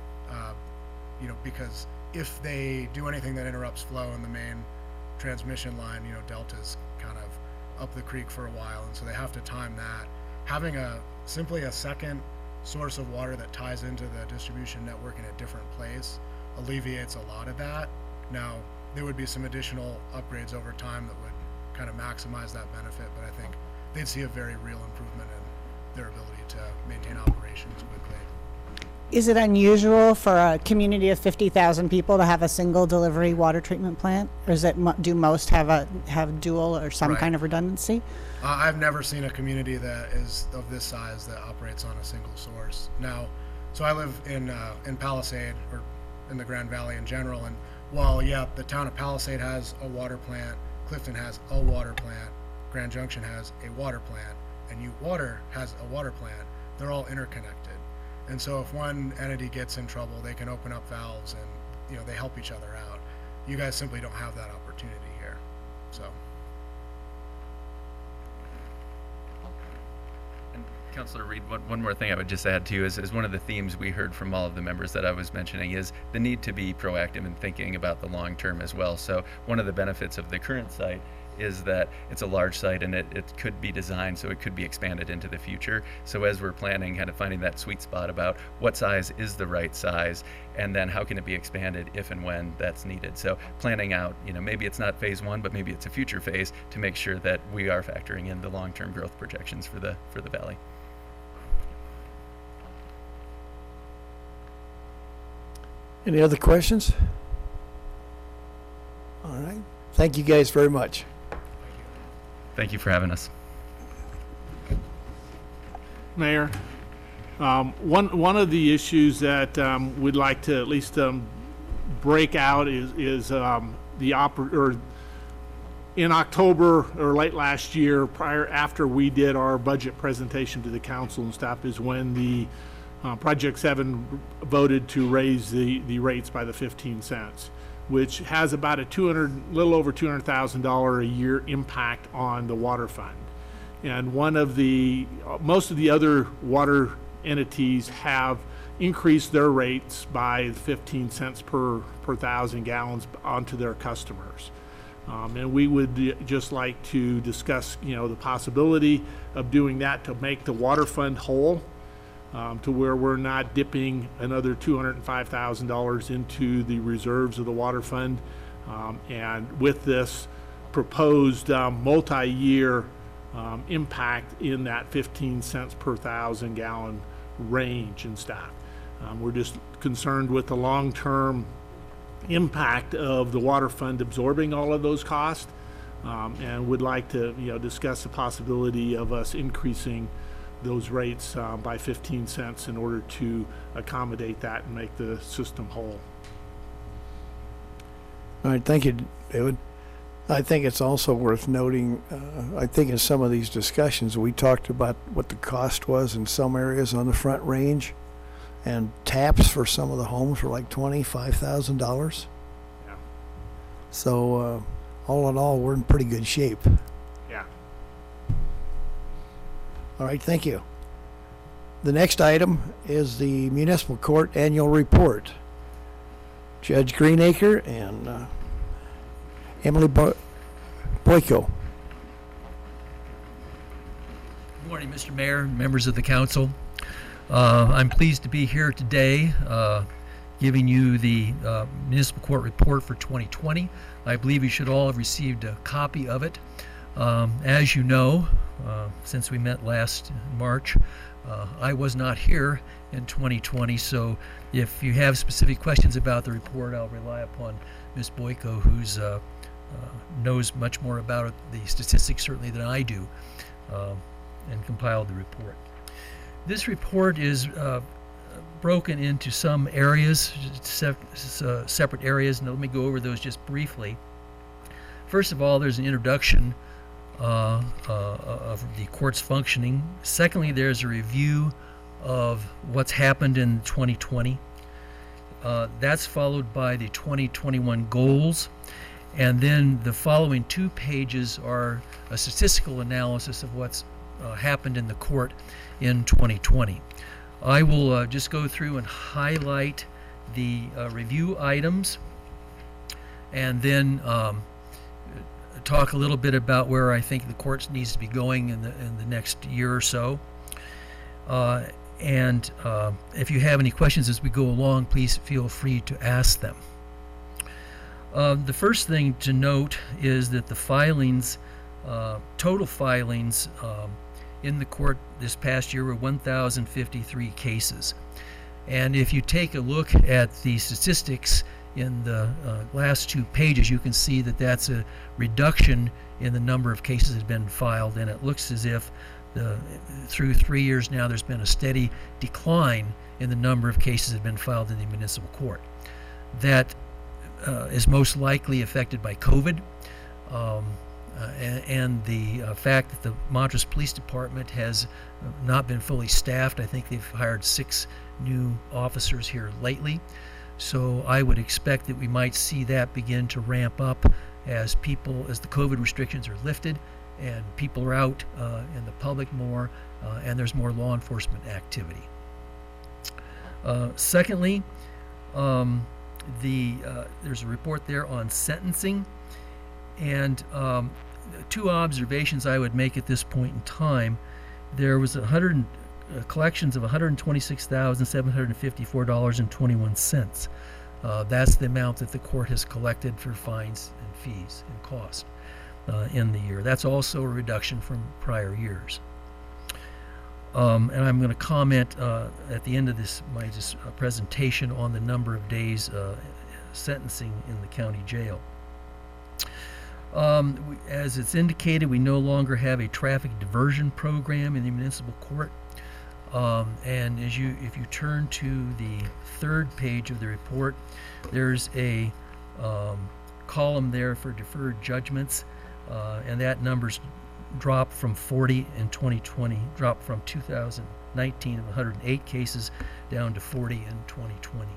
because if they do anything that interrupts flow in the main transmission line, Delta's kind of up the creek for a while, and so they have to time that. Having simply a second source of water that ties into the distribution network in a different place alleviates a lot of that. Now, there would be some additional upgrades over time that would kind of maximize that benefit, but I think they'd see a very real improvement in their ability to maintain operations quickly. Is it unusual for a community of 50,000 people to have a single delivery water treatment plant? Or do most have dual or some kind of redundancy? I've never seen a community that is of this size that operates on a single source. Now, so I live in Palisade, or in the Grand Valley in general, and while, the town of Palisade has a water plant, Clifton has a water plant, Grand Junction has a water plant, and Ute Water has a water plant, they're all interconnected. And so if one entity gets in trouble, they can open up valves and, they help each other out. You guys simply don't have that opportunity here, so. Councilor Reed, one more thing I would just add too is one of the themes we heard from all of the members that I was mentioning is the need to be proactive in thinking about the long term as well. So one of the benefits of the current site is that it's a large site and it could be designed so it could be expanded into the future. So as we're planning, kind of finding that sweet spot about what size is the right size and then how can it be expanded if and when that's needed. So planning out, maybe it's not phase one, but maybe it's a future phase to make sure that we are factoring in the long-term growth projections for the valley. Any other questions? All right. Thank you guys very much. Thank you for having us. Mayor, one of the issues that we'd like to at least break out is in October or late last year, after we did our budget presentation to the council and staff, is when the Project 7 voted to raise the rates by the 15 cents, which has about a little over $200,000 a year impact on the water fund. And most of the other water entities have increased their rates by 15 cents per 1,000 gallons onto their customers. And we would just like to discuss, the possibility of doing that to make the water fund whole, to where we're not dipping another $205,000 into the reserves of the water fund. And with this, proposed multi-year impact in that 15 cents per 1,000 gallon range and stuff. We're just concerned with the long-term impact of the water fund absorbing all of those costs, and would like to discuss the possibility of us increasing those rates by 15 cents in order to accommodate that and make the system whole. All right, thank you, David. I think it's also worth noting, I think in some of these discussions, we talked about what the cost was in some areas on the Front Range, and taps for some of the homes were like $25,000. Yeah. So all in all, we're in pretty good shape. Yeah. All right, thank you. The next item is the Municipal Court Annual Report. Judge Greenacre and Emily Boyko. Good morning, Mr. Mayor, members of the council. I'm pleased to be here today giving you the Municipal Court Report for 2020. I believe you should all have received a copy of it. As you know, since we met last March, I was not here in 2020, so if you have specific questions about the report, I'll rely upon Ms. Boyko, who's knows much more about the statistics certainly than I do, and compiled the report. This report is broken into some areas, separate areas, and let me go over those just briefly. First of all, there's an introduction of the court's functioning. Secondly, there's a review of what's happened in 2020. That's followed by the 2021 goals. And then the following 2 pages are a statistical analysis of what's happened in the court in 2020. I will just go through and highlight the review items, and then talk a little bit about where I think the court needs to be going in the next year or so. And if you have any questions as we go along, please feel free to ask them. The first thing to note is that the filings, total filings in the court this past year were 1,053 cases. And if you take a look at the statistics in the last 2 pages, you can see that that's a reduction in the number of cases that have been filed, and it looks as if through 3 years now there's been a steady decline in the number of cases that have been filed in the municipal court. That is most likely affected by COVID, and the fact that the Montrose Police Department has not been fully staffed. I think they've hired 6 new officers here lately. So I would expect that we might see that begin to ramp up as the COVID restrictions are lifted and people are out in the public more, and there's more law enforcement activity. Secondly, there's a report there on sentencing, and 2 observations I would make at this point in time. There was collections of $126,754.21. That's the amount that the court has collected for fines and fees and costs in the year. That's also a reduction from prior years. And I'm going to comment at the end of my presentation on the number of days sentencing in the county jail. As it's indicated, we no longer have a traffic diversion program in the municipal court. And if you turn to the 3rd page of the report, there's a column there for deferred judgments, and that number's dropped from 40 in 2020, dropped from 2019 of 108 cases down to 40 in 2020.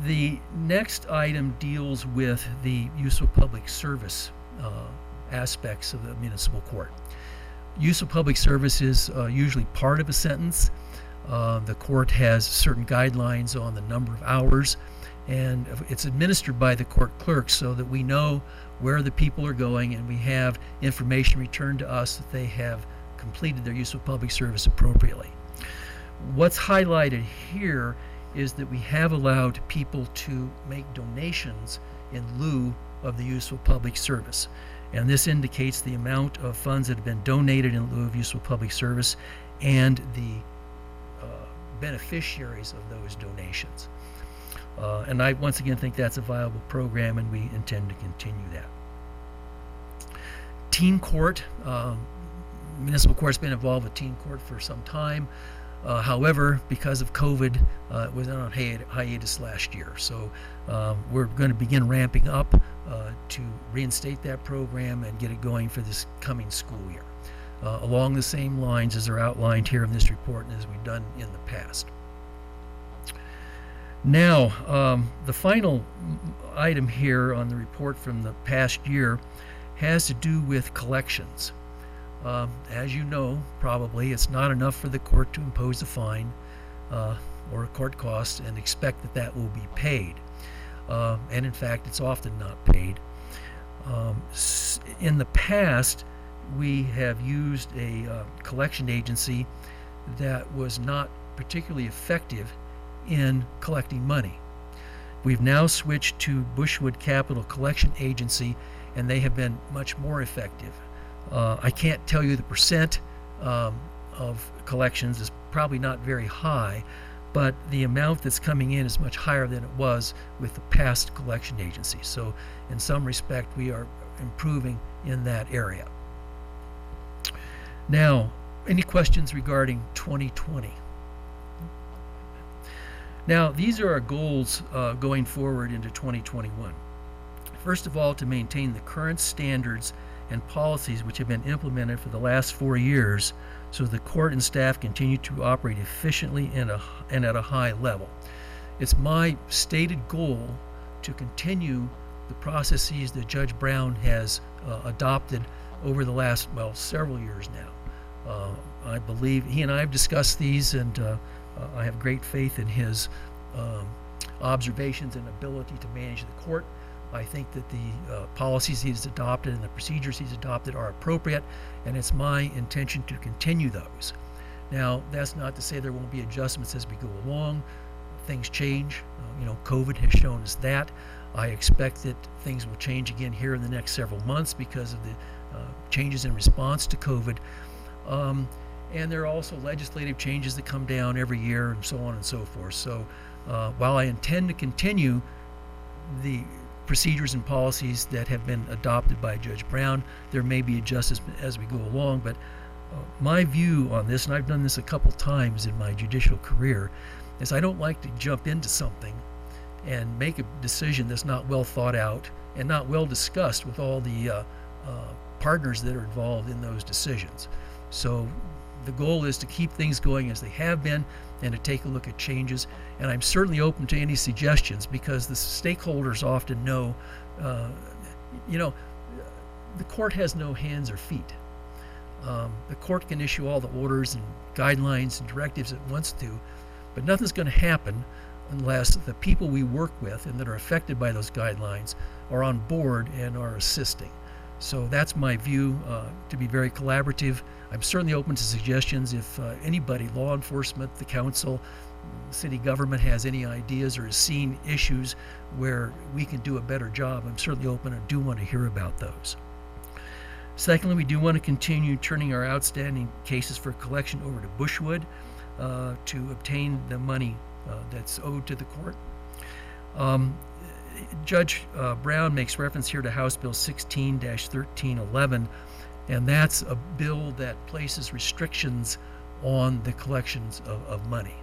The next item deals with the use of public service aspects of the municipal court. Use of public service is usually part of a sentence. The court has certain guidelines on the number of hours, and it's administered by the court clerk so that we know where the people are going, and we have information returned to us that they have completed their use of public service appropriately. What's highlighted here is that we have allowed people to make donations in lieu of the useful public service. And this indicates the amount of funds that have been donated in lieu of useful public service and the beneficiaries of those donations. And I once again think that's a viable program, and we intend to continue that. Teen court, municipal court's been involved with teen court for some time. However, because of COVID, it was on hiatus last year. So we're going to begin ramping up to reinstate that program and get it going for this coming school year, along the same lines as are outlined here in this report and as we've done in the past. Now, the final item here on the report from the past year has to do with collections. As you know, probably, it's not enough for the court to impose a fine or a court cost and expect that that will be paid. And in fact, it's often not paid. In the past, we have used a collection agency that was not particularly effective in collecting money. We've now switched to Bushwood Capital Collection Agency, and they have been much more effective. I can't tell you the percent of collections is probably not very high, but the amount that's coming in is much higher than it was with the past collection agency. So in some respect, we are improving in that area. Now, any questions regarding 2020? Now, these are our goals going forward into 2021. First of all, to maintain the current standards and policies which have been implemented for the last 4 years, so the court and staff continue to operate efficiently and at a high level. It's my stated goal to continue the processes that Judge Brown has adopted over the last, well, several years now. I believe he and I have discussed these, and I have great faith in his observations and ability to manage the court. I think that the policies he's adopted and the procedures he's adopted are appropriate, and it's my intention to continue those. Now, that's not to say there won't be adjustments as we go along. Things change. COVID has shown us that. I expect that things will change again here in the next several months because of the changes in response to COVID. And there are also legislative changes that come down every year and so on and so forth. So while I intend to continue the procedures and policies that have been adopted by Judge Brown, there may be adjustments as we go along, but my view on this, and I've done this a couple times in my judicial career, is I don't like to jump into something and make a decision that's not well thought out and not well discussed with all the partners that are involved in those decisions. So the goal is to keep things going as they have been and to take a look at changes. And I'm certainly open to any suggestions because the stakeholders often know, the court has no hands or feet. The court can issue all the orders and guidelines and directives it wants to, but nothing's going to happen unless the people we work with and that are affected by those guidelines are on board and are assisting. So that's my view, to be very collaborative. I'm certainly open to suggestions if anybody, law enforcement, the council, city government has any ideas or has seen issues where we can do a better job. I'm certainly open and do want to hear about those. Secondly, we do want to continue turning our outstanding cases for collection over to Bushwood to obtain the money that's owed to the court. Judge Brown makes reference here to House Bill 16-1311, and that's a bill that places restrictions on the collections of money,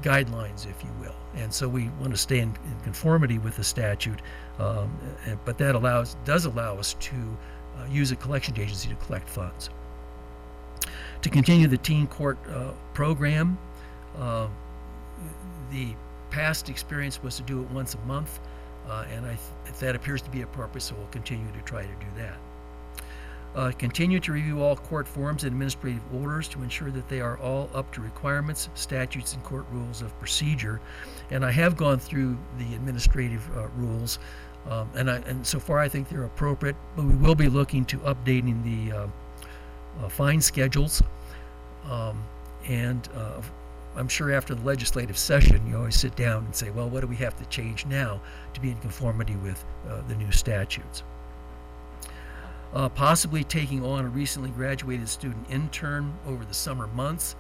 guidelines, if you will. And so we want to stay in conformity with the statute, but that does allow us to use a collection agency to collect funds. To continue the teen court program, the past experience was to do it once a month, and that appears to be appropriate, so we'll continue to try to do that. Continue to review all court forms and administrative orders to ensure that they are all up to requirements, statutes, and court rules of procedure. And I have gone through the administrative rules, and so far I think they're appropriate, but we will be looking to updating the fine schedules and I'm sure after the legislative session, you always sit down and say, well, what do we have to change now to be in conformity with the new statutes? Possibly taking on a recently graduated student intern over the summer months.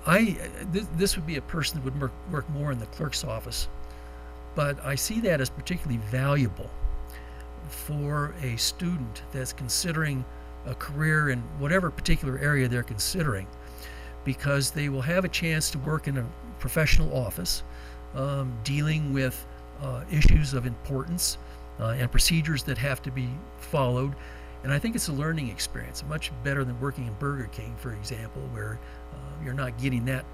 This would be a person that would work more in the clerk's office, but I see that as particularly valuable for a student that's considering a career in whatever particular area they're considering, because they will have a chance to work in a professional office, dealing with issues of importance and procedures that have to be followed. And I think it's a learning experience, much better than working in Burger King, for example, where you're not getting that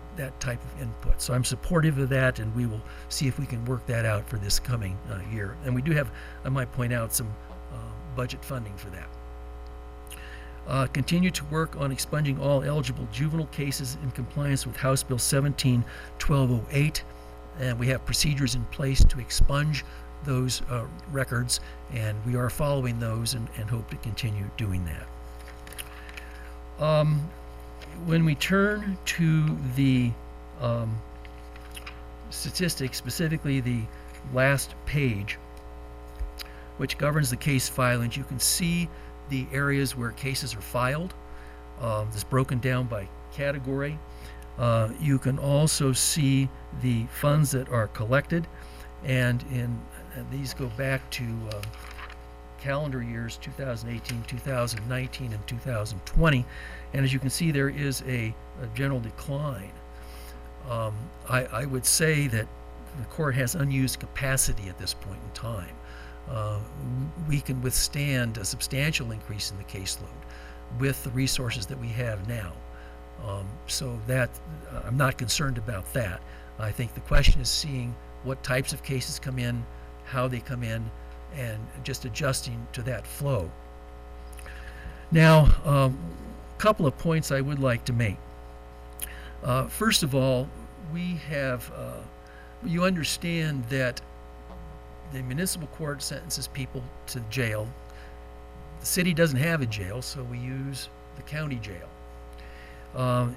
type of input. So I'm supportive of that, and we will see if we can work that out for this coming year. And we do have, I might point out, some budget funding for that. Continue to work on expunging all eligible juvenile cases in compliance with House Bill 17-1208, and we have procedures in place to expunge those records, and we are following those and hope to continue doing that. When we turn to the statistics, specifically the last page, which governs the case filings, you can see the areas where cases are filed. It's broken down by category. You can also see the funds that are collected, and these go back to calendar years 2018, 2019, and 2020. And as you can see, there is a general decline. I would say that the court has unused capacity at this point in time. We can withstand a substantial increase in the caseload with the resources that we have now. So that I'm not concerned about that. I think the question is seeing what types of cases come in, how they come in, and just adjusting to that flow. Now, a couple of points I would like to make. First of all, we have, you understand that the municipal court sentences people to jail. The city doesn't have a jail, so we use the county jail.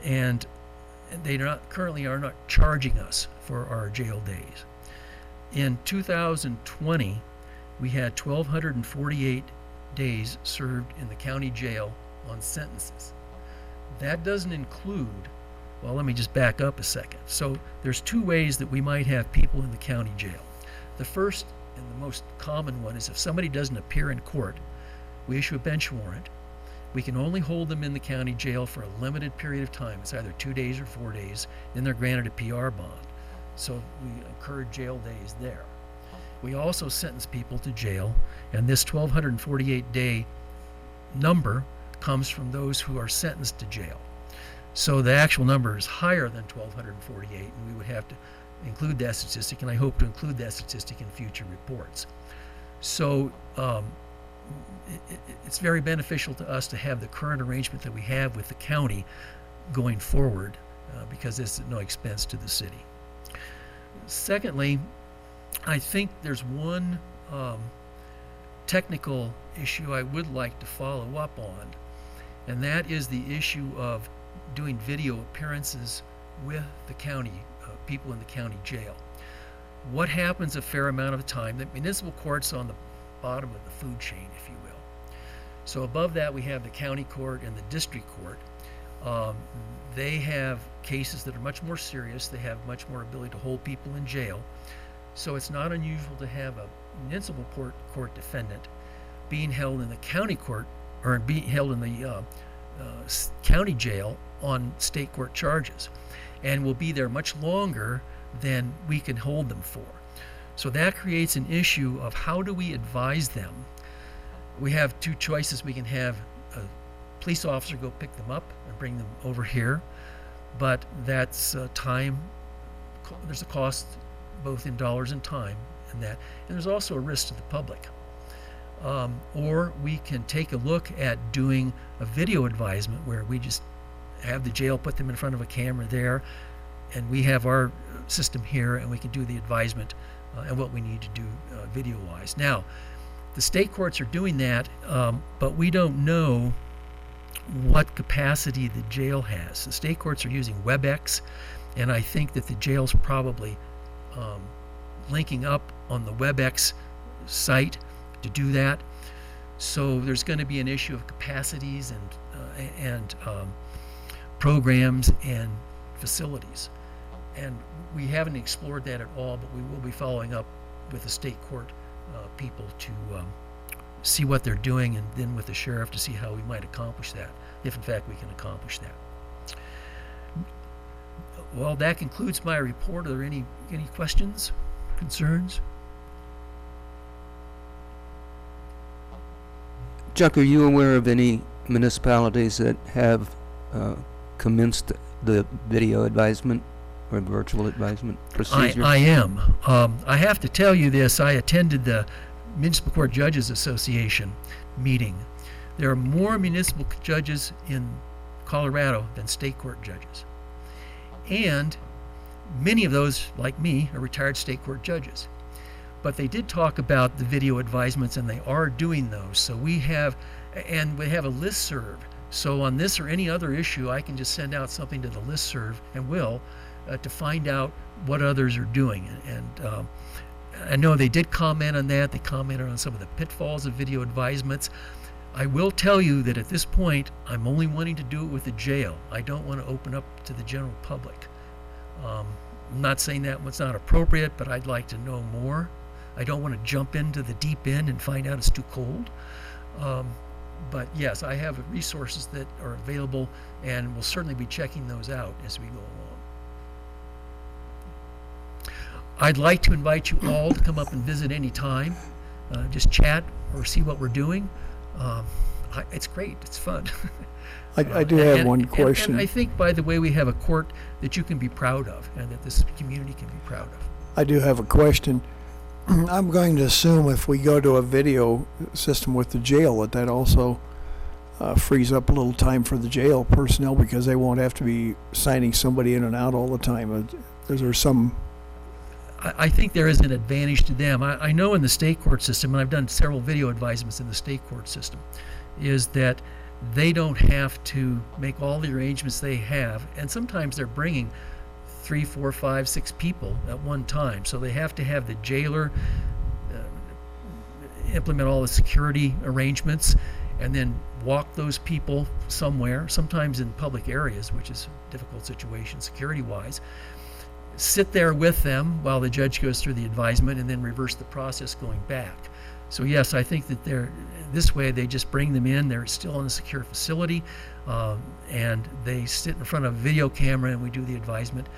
And they currently are not charging us for our jail days. In 2020, we had 1,248 days served in the county jail on sentences. That doesn't include, well, let me just back up a second. So there's two ways that we might have people in the county jail. The first and the most common one is if somebody doesn't appear in court, we issue a bench warrant. We can only hold them in the county jail for a limited period of time. It's either 2 days or 4 days. Then they're granted a PR bond. So we incur jail days there. We also sentence people to jail, and this 1,248-day number comes from those who are sentenced to jail. So the actual number is higher than 1,248, and we would have to include that statistic, and I hope to include that statistic in future reports. So it's very beneficial to us to have the current arrangement that we have with the county going forward, because it's at no expense to the city. Secondly, I think there's one technical issue I would like to follow up on, and that is the issue of doing video appearances with the county, people in the county jail. What happens a fair amount of the time, the municipal court's on the bottom of the food chain, if you will. So above that we have the county court and the district court. They have cases that are much more serious. They have much more ability to hold people in jail. So it's not unusual to have a municipal court defendant being held in the county court, or being held in the county jail on state court charges, and will be there much longer than we can hold them for. So that creates an issue of how do we advise them. We have two choices. We can have a police officer go pick them up and bring them over here, but that's time. There's a cost both in dollars and time in that, and there's also a risk to the public. Or we can take a look at doing a video advisement where we just have the jail put them in front of a camera there, and we have our system here, and we can do the advisement and what we need to do video-wise. Now, the state courts are doing that, but we don't know what capacity the jail has. The state courts are using WebEx, and I think that the jail's probably linking up on the WebEx site to do that. So there's going to be an issue of capacities and programs and facilities. And we haven't explored that at all, but we will be following up with the state court people to see what they're doing, and then with the sheriff to see how we might accomplish that, if in fact we can accomplish that. Well, that concludes my report. Are there any questions, concerns? Chuck, are you aware of any municipalities that have commenced the video advisement or virtual advisement procedure? I am. I have to tell you this. I attended the Municipal Court Judges Association meeting. There are more municipal judges in Colorado than state court judges. And many of those, like me, are retired state court judges. But they did talk about the video advisements, and they are doing those. So we have a listserv. So on this or any other issue, I can just send out something to the listserv, and will, to find out what others are doing. And I know they did comment on that. They commented on some of the pitfalls of video advisements. I will tell you that at this point, I'm only wanting to do it with the jail. I don't want to open up to the general public. I'm not saying that was not appropriate, but I'd like to know more. I don't want to jump into the deep end and find out it's too cold. But yes, I have resources that are available, and we'll certainly be checking those out as we go along. I'd like to invite you all to come up and visit any time, just chat or see what we're doing. It's great. It's fun. I do have one question. And I think, by the way, we have a court that you can be proud of, and that this community can be proud of. I do have a question. I'm going to assume if we go to a video system with the jail, that also frees up a little time for the jail personnel, because they won't have to be signing somebody in and out all the time. Is there some... I think there is an advantage to them. I know in the state court system, and I've done several video advisements in the state court system, is that they don't have to make all the arrangements they have, and sometimes they're bringing 3, 4, 5, 6 people at one time. So they have to have the jailer implement all the security arrangements, and then walk those people somewhere, sometimes in public areas, which is a difficult situation security-wise. Sit there with them while the judge goes through the advisement, and then reverse the process going back. So yes, I think that this way they just bring them in. They're still in a secure facility, and they sit in front of a video camera, and we do the advisement,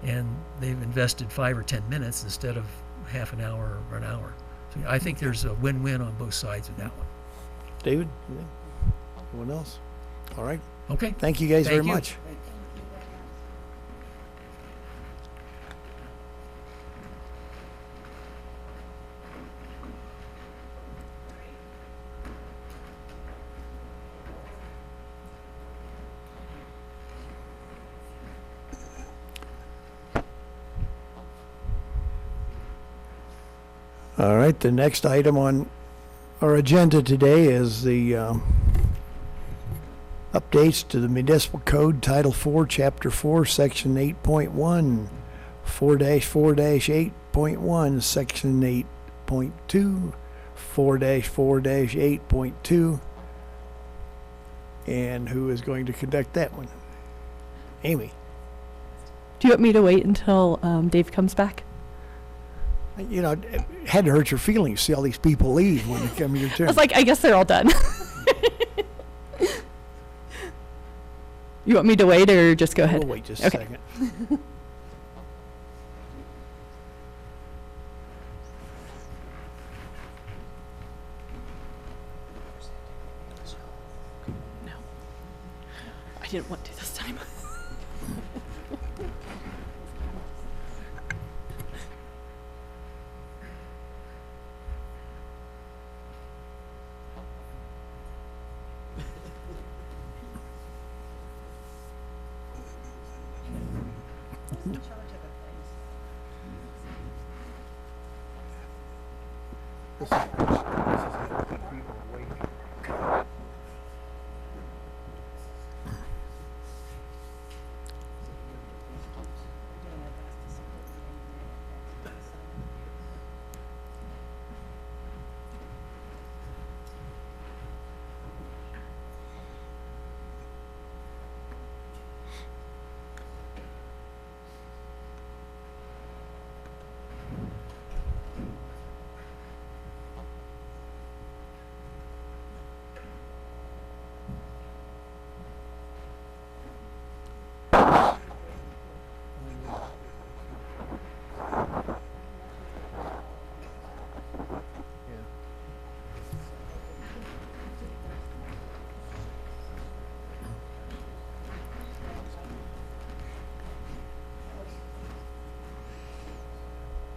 and they've invested 5 or 10 minutes instead of half an hour or an hour. So I think there's a win-win on both sides of that one. David, anyone else? All right. Okay. Thank you guys very much. All right, the next item on our agenda today is the updates to the Municipal Code, Title 4, Chapter 4, Section 8.1, 4-4-8.1, Section 8.2, 4-4-8.2, and who is going to conduct that one? Amy. Do you want me to wait until Dave comes back? You know, it had to hurt your feelings to see all these people leave when they come your turn. I was like, I guess they're all done. You want me to wait or just go ahead? We'll wait just a second. No. I didn't want to this time.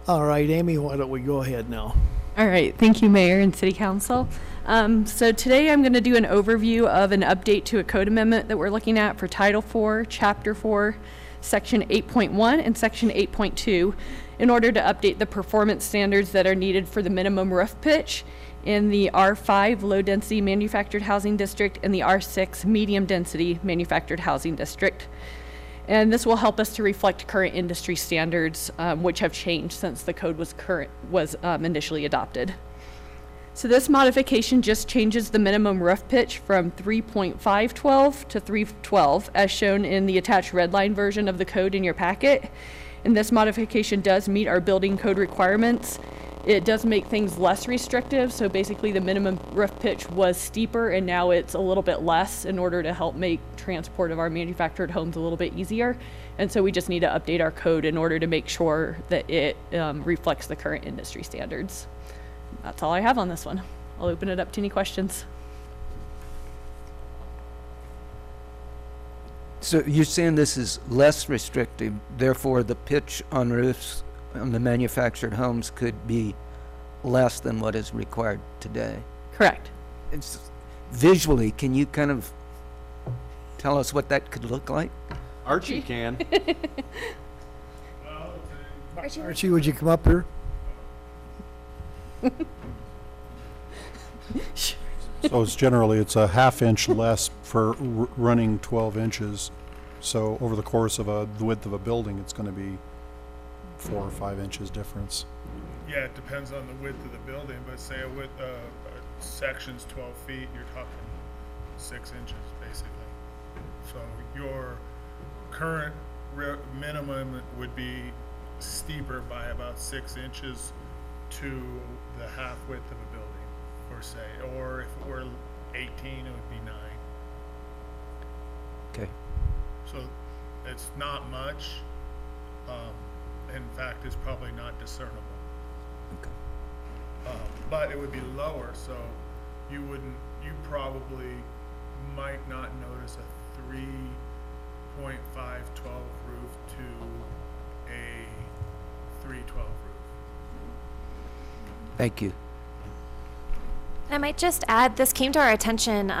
All right, Amy, why don't we go ahead now? All right, thank you, Mayor and City Council. So today I'm going to do an overview of an update to a code amendment that we're looking at for Title 4, Chapter 4, Section 8.1 and Section 8.2 in order to update the performance standards that are needed for the minimum roof pitch in the R5 low density manufactured housing district and the R6 medium density manufactured housing district. And this will help us to reflect current industry standards, which have changed since the code was initially adopted. So this modification just changes the minimum roof pitch from 3.512 to 312, as shown in the attached red line version of the code in your packet. And this modification does meet our building code requirements. It does make things less restrictive, so basically the minimum roof pitch was steeper and now it's a little bit less in order to help make transport of our manufactured homes a little bit easier. And so we just need to update our code in order to make sure that it reflects the current industry standards. That's all I have on this one. I'll open it up to any questions. So you're saying this is less restrictive, therefore the pitch on roofs on the manufactured homes could be less than what is required today? Correct. It's visually, can you kind of tell us what that could look like? Archie can. Archie, would you come up here? So it's generally, it's a ½ inch less for running 12 inches. So over the course of the width of a building, it's going to be 4 or 5 inches difference. Yeah, it depends on the width of the building, but say a width, section's 12 feet, you're talking 6 inches basically. So your current minimum would be steeper by about 6 inches to the half width of a building, per se. Or if it were 18, it would be 9. Okay. So it's not much. In fact, it's probably not discernible. Okay. But it would be lower, so you probably might not notice a 3.512 roof to a 312 roof. Thank you. I might just add, this came to our attention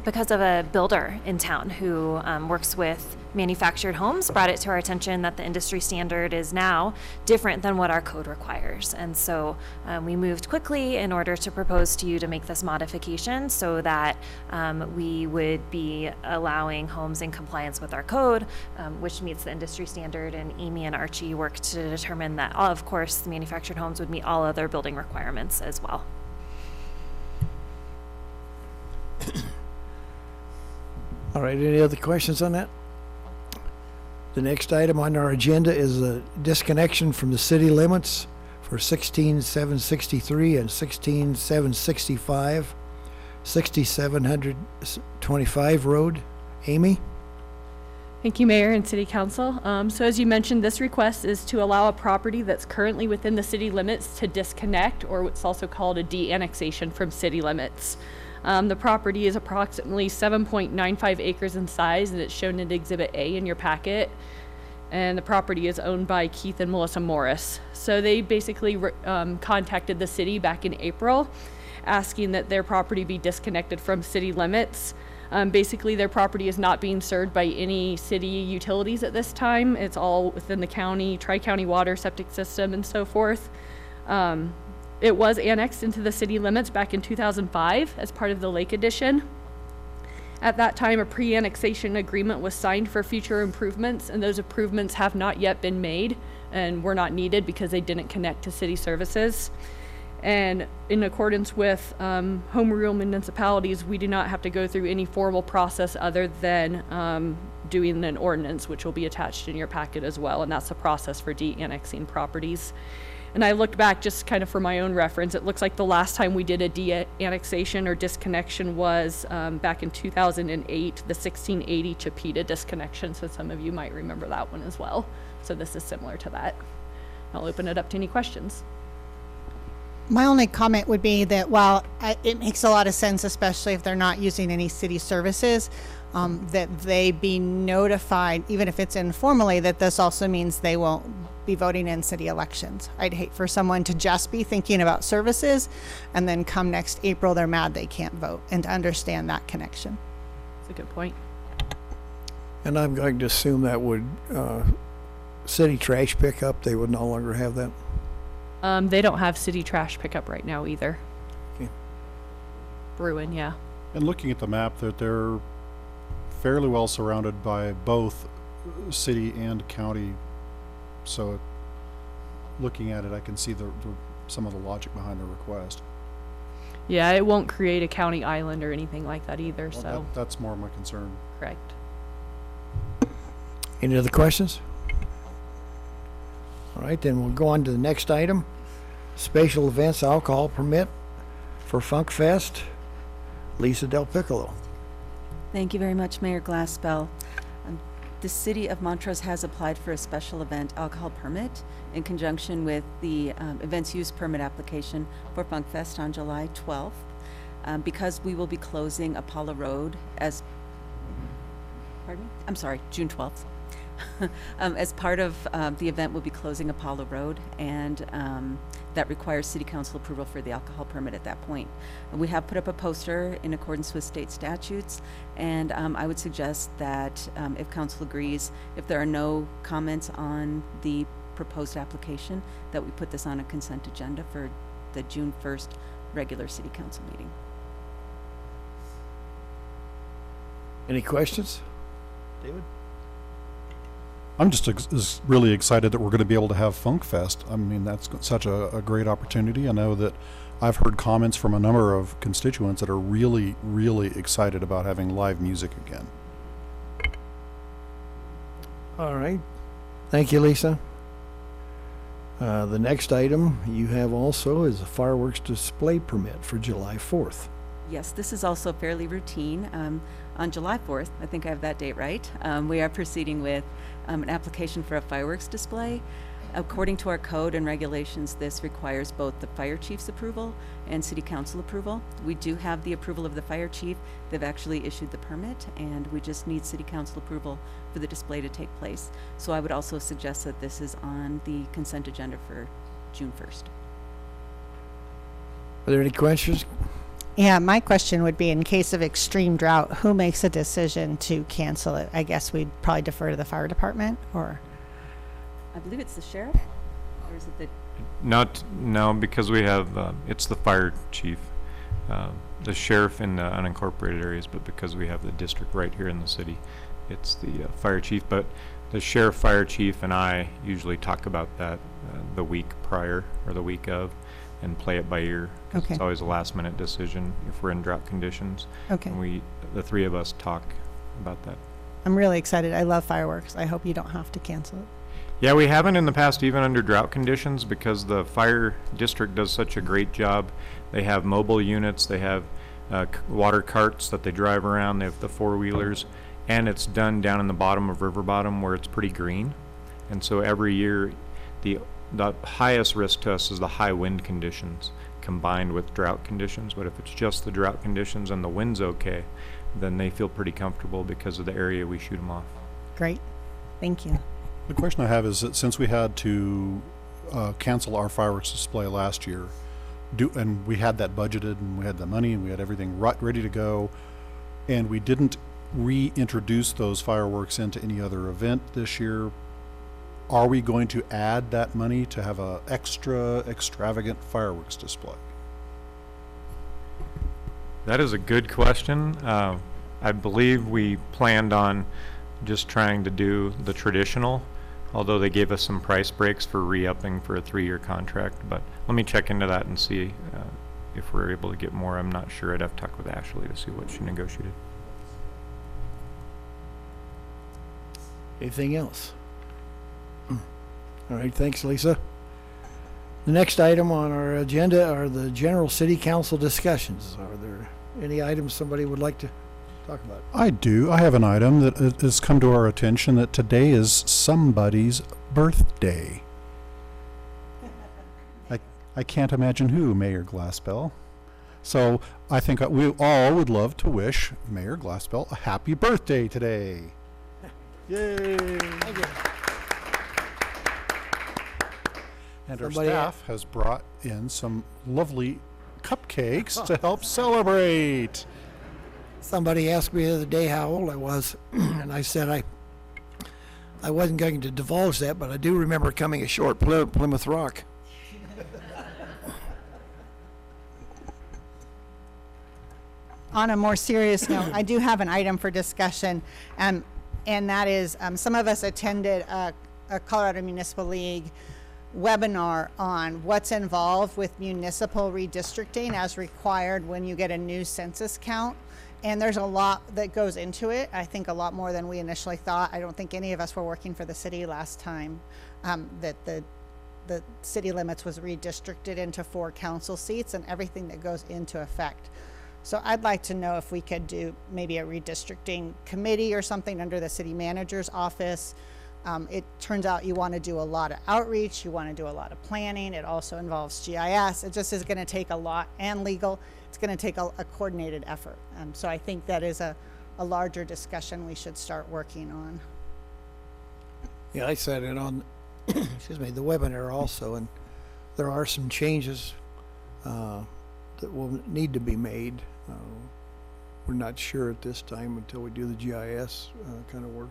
because of a builder in town who works with manufactured homes, brought it to our attention that the industry standard is now different than what our code requires. And so we moved quickly in order to propose to you to make this modification so that we would be allowing homes in compliance with our code, which meets the industry standard. And Amy and Archie worked to determine that, of course, the manufactured homes would meet all other building requirements as well. All right, any other questions on that? The next item on our agenda is a disconnection from the city limits for 16763 and 16765, 6725 Road. Amy? Thank you, Mayor and City Council. So as you mentioned, this request is to allow a property that's currently within the city limits to disconnect, or what's also called a de-annexation from city limits. The property is approximately 7.95 acres in size, and it's shown in Exhibit A in your packet. And the property is owned by Keith and Melissa Morris. So they basically contacted the city back in April, asking that their property be disconnected from city limits. Basically, their property is not being served by any city utilities at this time. It's all within the county, tri-county water, septic system, and so forth. It was annexed into the city limits back in 2005 as part of the Lake Addition. At that time, a pre-annexation agreement was signed for future improvements, and those improvements have not yet been made and were not needed because they didn't connect to city services. And in accordance with home rule municipalities, we do not have to go through any formal process other than doing an ordinance, which will be attached in your packet as well, and that's the process for de-annexing properties. And I looked back just kind of for my own reference. It looks like the last time we did a de-annexation or disconnection was back in 2008, the 1680 Chipeta disconnection. So some of you might remember that one as well. So this is similar to that. I'll open it up to any questions. My only comment would be that while it makes a lot of sense, especially if they're not using any city services, that they be notified, even if it's informally, that this also means they won't be voting in city elections. I'd hate for someone to just be thinking about services and then come next April, they're mad they can't vote, and to understand that connection. That's a good point. And I'm going to assume that would, city trash pickup, they would no longer have that? They don't have city trash pickup right now either. Okay. Bruin, yeah. And looking at the map, that they're fairly well surrounded by both city and county. So looking at it, I can see some of the logic behind the request. Yeah, it won't create a county island or anything like that either, Well, so. that's more my concern. Correct. Any other questions? All right, then we'll go on to the next item. Special events alcohol permit for Funk Fest. Lisa Del Piccolo. Thank you very much, Mayor Glassbell. The City of Montrose has applied for a special event alcohol permit in conjunction with the events use permit application for Funk Fest on July 12th. Because we will be closing Apollo Road June 12th. As part of the event, we'll be closing Apollo Road, and that requires City Council approval for the alcohol permit at that point. We have put up a poster in accordance with state statutes, and I would suggest that if Council agrees, if there are no comments on the proposed application, that we put this on a consent agenda for the June 1st regular City Council meeting. Any questions? David? I'm just really excited that we're going to be able to have Funk Fest. I mean, that's such a great opportunity. I know that I've heard comments from a number of constituents that are really, really excited about having live music again. All right. Thank you, Lisa. The next item you have also is a fireworks display permit for July 4th. Yes, this is also fairly routine. On July 4th, I think I have that date right, we are proceeding with an application for a fireworks display. According to our code and regulations, this requires both the fire chief's approval and city council approval. We do have the approval of the fire chief. They've actually issued the permit, and we just need city council approval for the display to take place. So I would also suggest that this is on the consent agenda for June 1st. Are there any questions? Yeah, my question would be, in case of extreme drought, who makes a decision to cancel it? I guess we'd probably defer to the fire department, or? I believe it's the sheriff, or is it the? No, because we have, it's the fire chief, the sheriff in the unincorporated areas, but because we have the district right here in the city, it's the fire chief. But the sheriff, fire chief, and I usually talk about that the week prior or the week of, and play it by ear. Okay. It's always a last minute decision if we're in drought conditions. Okay. And the three of us talk about that. I'm really excited. I love fireworks. I hope you don't have to cancel it. Yeah, we haven't in the past, even under drought conditions, because the fire district does such a great job. They have mobile units, they have water carts that they drive around, they have the four-wheelers, and it's done down in the bottom of River Bottom where it's pretty green. And so every year, the highest risk to us is the high wind conditions combined with drought conditions. But if it's just the drought conditions and the wind's okay, then they feel pretty comfortable because of the area we shoot them off. Great. Thank you. The question I have is that since we had to cancel our fireworks display last year, and we had that budgeted and we had the money and we had everything ready to go, and we didn't reintroduce those fireworks into any other event this year, are we going to add that money to have a extra extravagant fireworks display? That is a good question. I believe we planned on just trying to do the traditional, although they gave us some price breaks for re-upping for a 3-year contract. But let me check into that and see if we're able to get more. I'm not sure. I'd have to talk with Ashley to see what she negotiated. Anything else? All right, thanks, Lisa. The next item on our agenda are the general city council discussions. Are there any items somebody would like to talk about? I do. I have an item that has come to our attention, that today is somebody's birthday. I can't imagine who, Mayor Glassbell. So I think we all would love to wish Mayor Glassbell a happy birthday today. Yay! Thank you. And our Somebody- staff has brought in some lovely cupcakes to help celebrate. Somebody asked me the other day how old I was, and I said I wasn't going to divulge that, but I do remember coming ashore at Plymouth Rock. On a more serious note, I do have an item for discussion, and that is some of us attended a Colorado Municipal League webinar on what's involved with municipal redistricting as required when you get a new census count. And there's a lot that goes into it. I think a lot more than we initially thought. I don't think any of us were working for the city last time that the city limits was redistricted into 4 council seats and everything that goes into effect. So I'd like to know if we could do maybe a redistricting committee or something under the city manager's office. It turns out you want to do a lot of outreach, you want to do a lot of planning. It also involves GIS. It just is going to take a lot, and legal. It's going to take a coordinated effort. So I think that is a larger discussion we should start working on. Yeah, I said it on, excuse me, the webinar also, and there are some changes that will need to be made. We're not sure at this time until we do the GIS kind of work,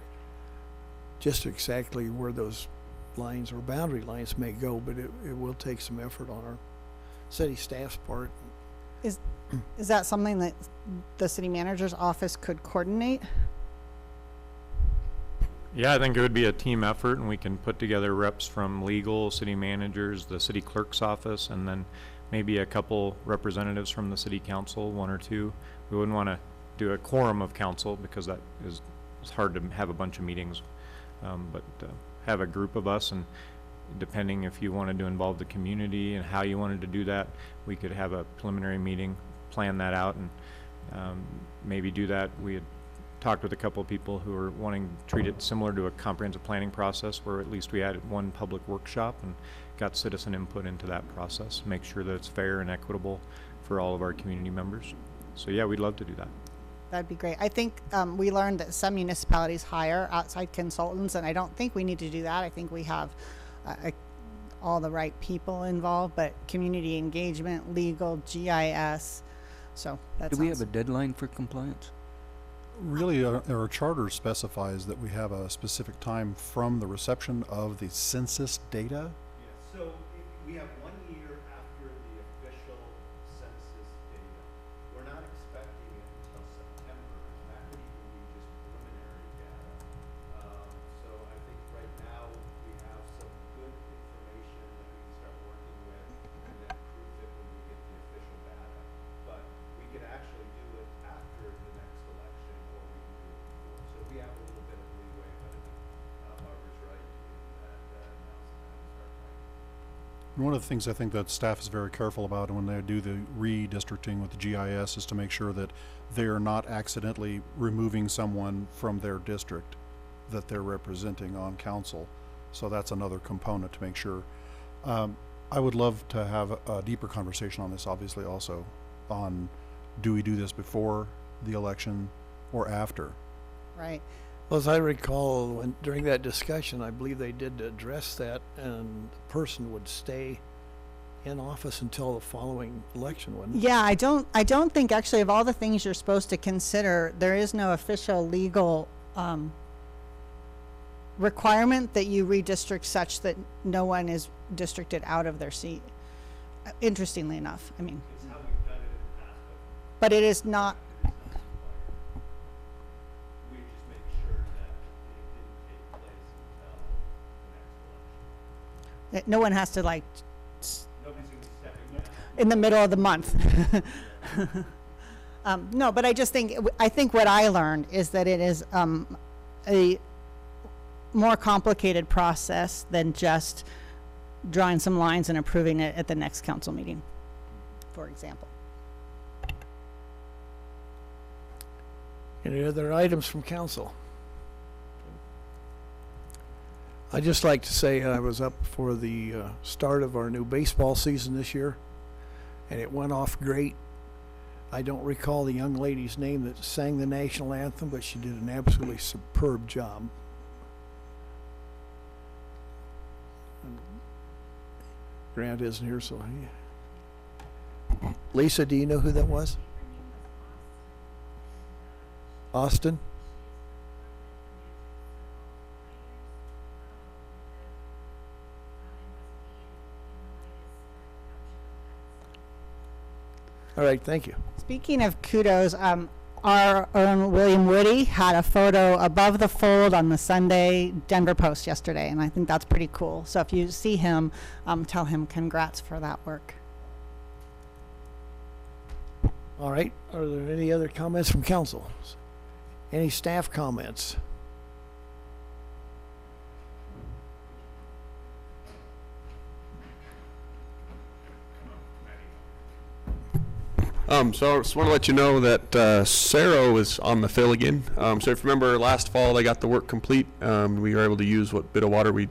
just exactly where those lines or boundary lines may go, but it will take some effort on our city staff's part. Is that something that the city manager's office could coordinate? Yeah, I think it would be a team effort, and we can put together reps from legal, city managers, the city clerk's office, and then maybe a couple representatives from the city council, 1 or 2. We wouldn't want to do a quorum of council because that is it's hard to have a bunch of meetings, but have a group of us, and depending if you wanted to involve the community and how you wanted to do that, we could have a preliminary meeting, plan that out, and maybe do that. We had talked with a couple of people who were wanting to treat it similar to a comprehensive planning process, where at least we had one public workshop and got citizen input into that process, make sure that it's fair and equitable for all of our community members. So yeah, we'd love to do that. That'd be great. I think we learned that some municipalities hire outside consultants, and I don't think we need to do that. I think we have all the right people involved, but community engagement, legal, GIS. So that's. Do we have a deadline for compliance? Really, our charter specifies that we have a specific time from the reception of the census data. Yeah, so we have 1 year after the official census data. We're not expecting it until September. That could even be just preliminary data. So I think right now we have some good information that we can start working with and then proof it when we get the official data. But we could actually do it after the next election, or we can do it before. So we have a little bit of leeway, but I think Barbara's right in that now's the time to start planning. And one of the things I think that staff is very careful about when they do the redistricting with the GIS is to make sure that they are not accidentally removing someone from their district that they're representing on council. So that's another component to make sure. I would love to have a deeper conversation on this, obviously, also on do we do this before the election or after? Right. Well, as I recall, during that discussion, I believe they did address that, and the person would stay in office until the following election, wouldn't it? Yeah, I don't think actually of all the things you're supposed to consider, there is no official legal requirement that you redistrict such that no one is districted out of their seat. Interestingly enough, I mean. It's how we've done it in the past, But it is not. we just make sure that it didn't take place until the next election. No one has to like Nobody's gonna be stepping down. in the middle of the month. No, but I just think what I learned is that it is a more complicated process than just drawing some lines and approving it at the next council meeting, for example. Any other items from council? I'd just like to say I was up for the start of our new baseball season this year, and it went off great. I don't recall the young lady's name that sang the national anthem, but she did an absolutely superb job. Grant isn't here, so Lisa, do you know who that was? Austin? All right, thank you. Speaking of kudos, our own William Woody had a photo above the fold on the Sunday Denver Post yesterday, and I think that's pretty cool. So if you see him, tell him congrats for that work. All right, are there any other comments from council? Any staff comments? So I just want to let you know that Cerro is on the fill again. So if you remember last fall, they got the work complete. We were able to use what bit of water we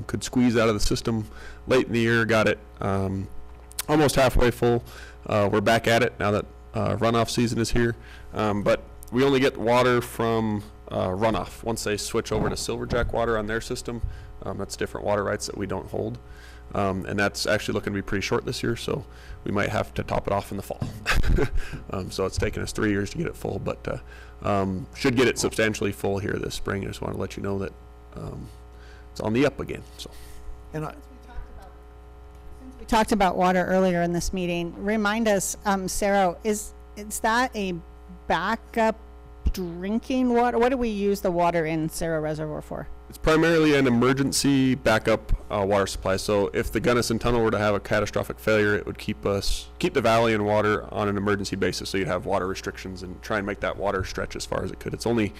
could squeeze out of the system late in the year. Got it almost halfway full. We're back at it now that runoff season is here. But we only get water from runoff. Once they switch over to Silverjack water on their system, that's different water rights that we don't hold. And that's actually looking to be pretty short this year, so we might have to top it off in the fall. So it's taken us 3 years to get it full, but should get it substantially full here this spring. I just want to let you know that it's on the up again. So. And we talked about water earlier in this meeting. Remind us, Cerro, is that a backup drinking water? What do we use the water in Cerro Reservoir for? It's primarily an emergency backup water supply. So if the Gunnison Tunnel were to have a catastrophic failure, it would keep the valley in water on an emergency basis. So you'd have water restrictions and try and make that water stretch as far as it could. It's only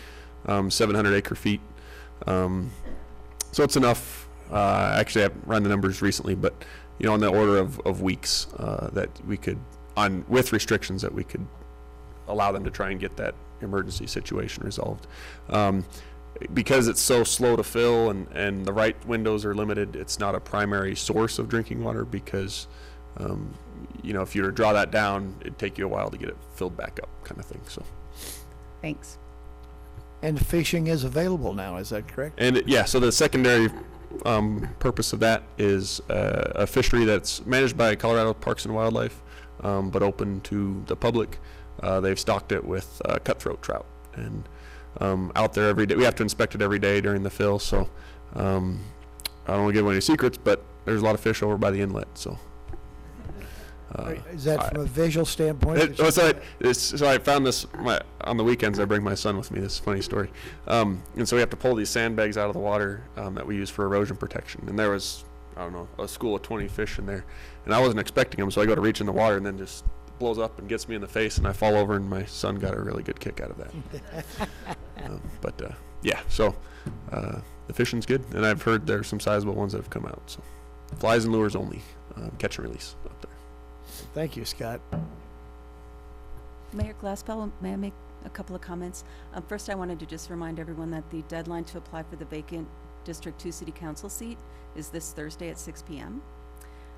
700 acre feet. So it's enough. Actually, I haven't run the numbers recently, but on the order of weeks that we could, with restrictions, that we could allow them to try and get that emergency situation resolved. Because it's so slow to fill and the right windows are limited, it's not a primary source of drinking water because, if you were to draw that down, it'd take you a while to get it filled back up kind of thing. So. Thanks. And fishing is available now, is that correct? And so the secondary purpose of that is a fishery that's managed by Colorado Parks and Wildlife, but open to the public. They've stocked it with cutthroat trout and out there every day. We have to inspect it every day during the fill, so I don't want to give away any secrets, but there's a lot of fish over by the inlet. So is that from a visual standpoint? So I found this on the weekends. I bring my son with me. This is a funny story. And so we have to pull these sandbags out of the water that we use for erosion protection. And there was, a school of 20 fish in there, and I wasn't expecting them. So I go to reach in the water, and then just blows up and gets me in the face, and I fall over, and my son got a really good kick out of that. So the fishing's good, and I've heard there's some sizable ones that have come out. So flies and lures only, catch and release up there. Thank you, Scott. Mayor Glassbell, may I make a couple of comments? First, I wanted to just remind everyone that the deadline to apply for the vacant District 2 City Council seat is this Thursday at 6 p.m.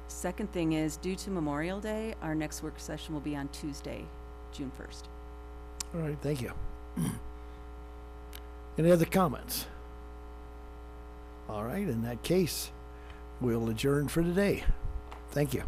Second thing is, due to Memorial Day, our next work session will be on Tuesday, June 1st. All right, thank you. Any other comments? All right, in that case, we'll adjourn for today. Thank you.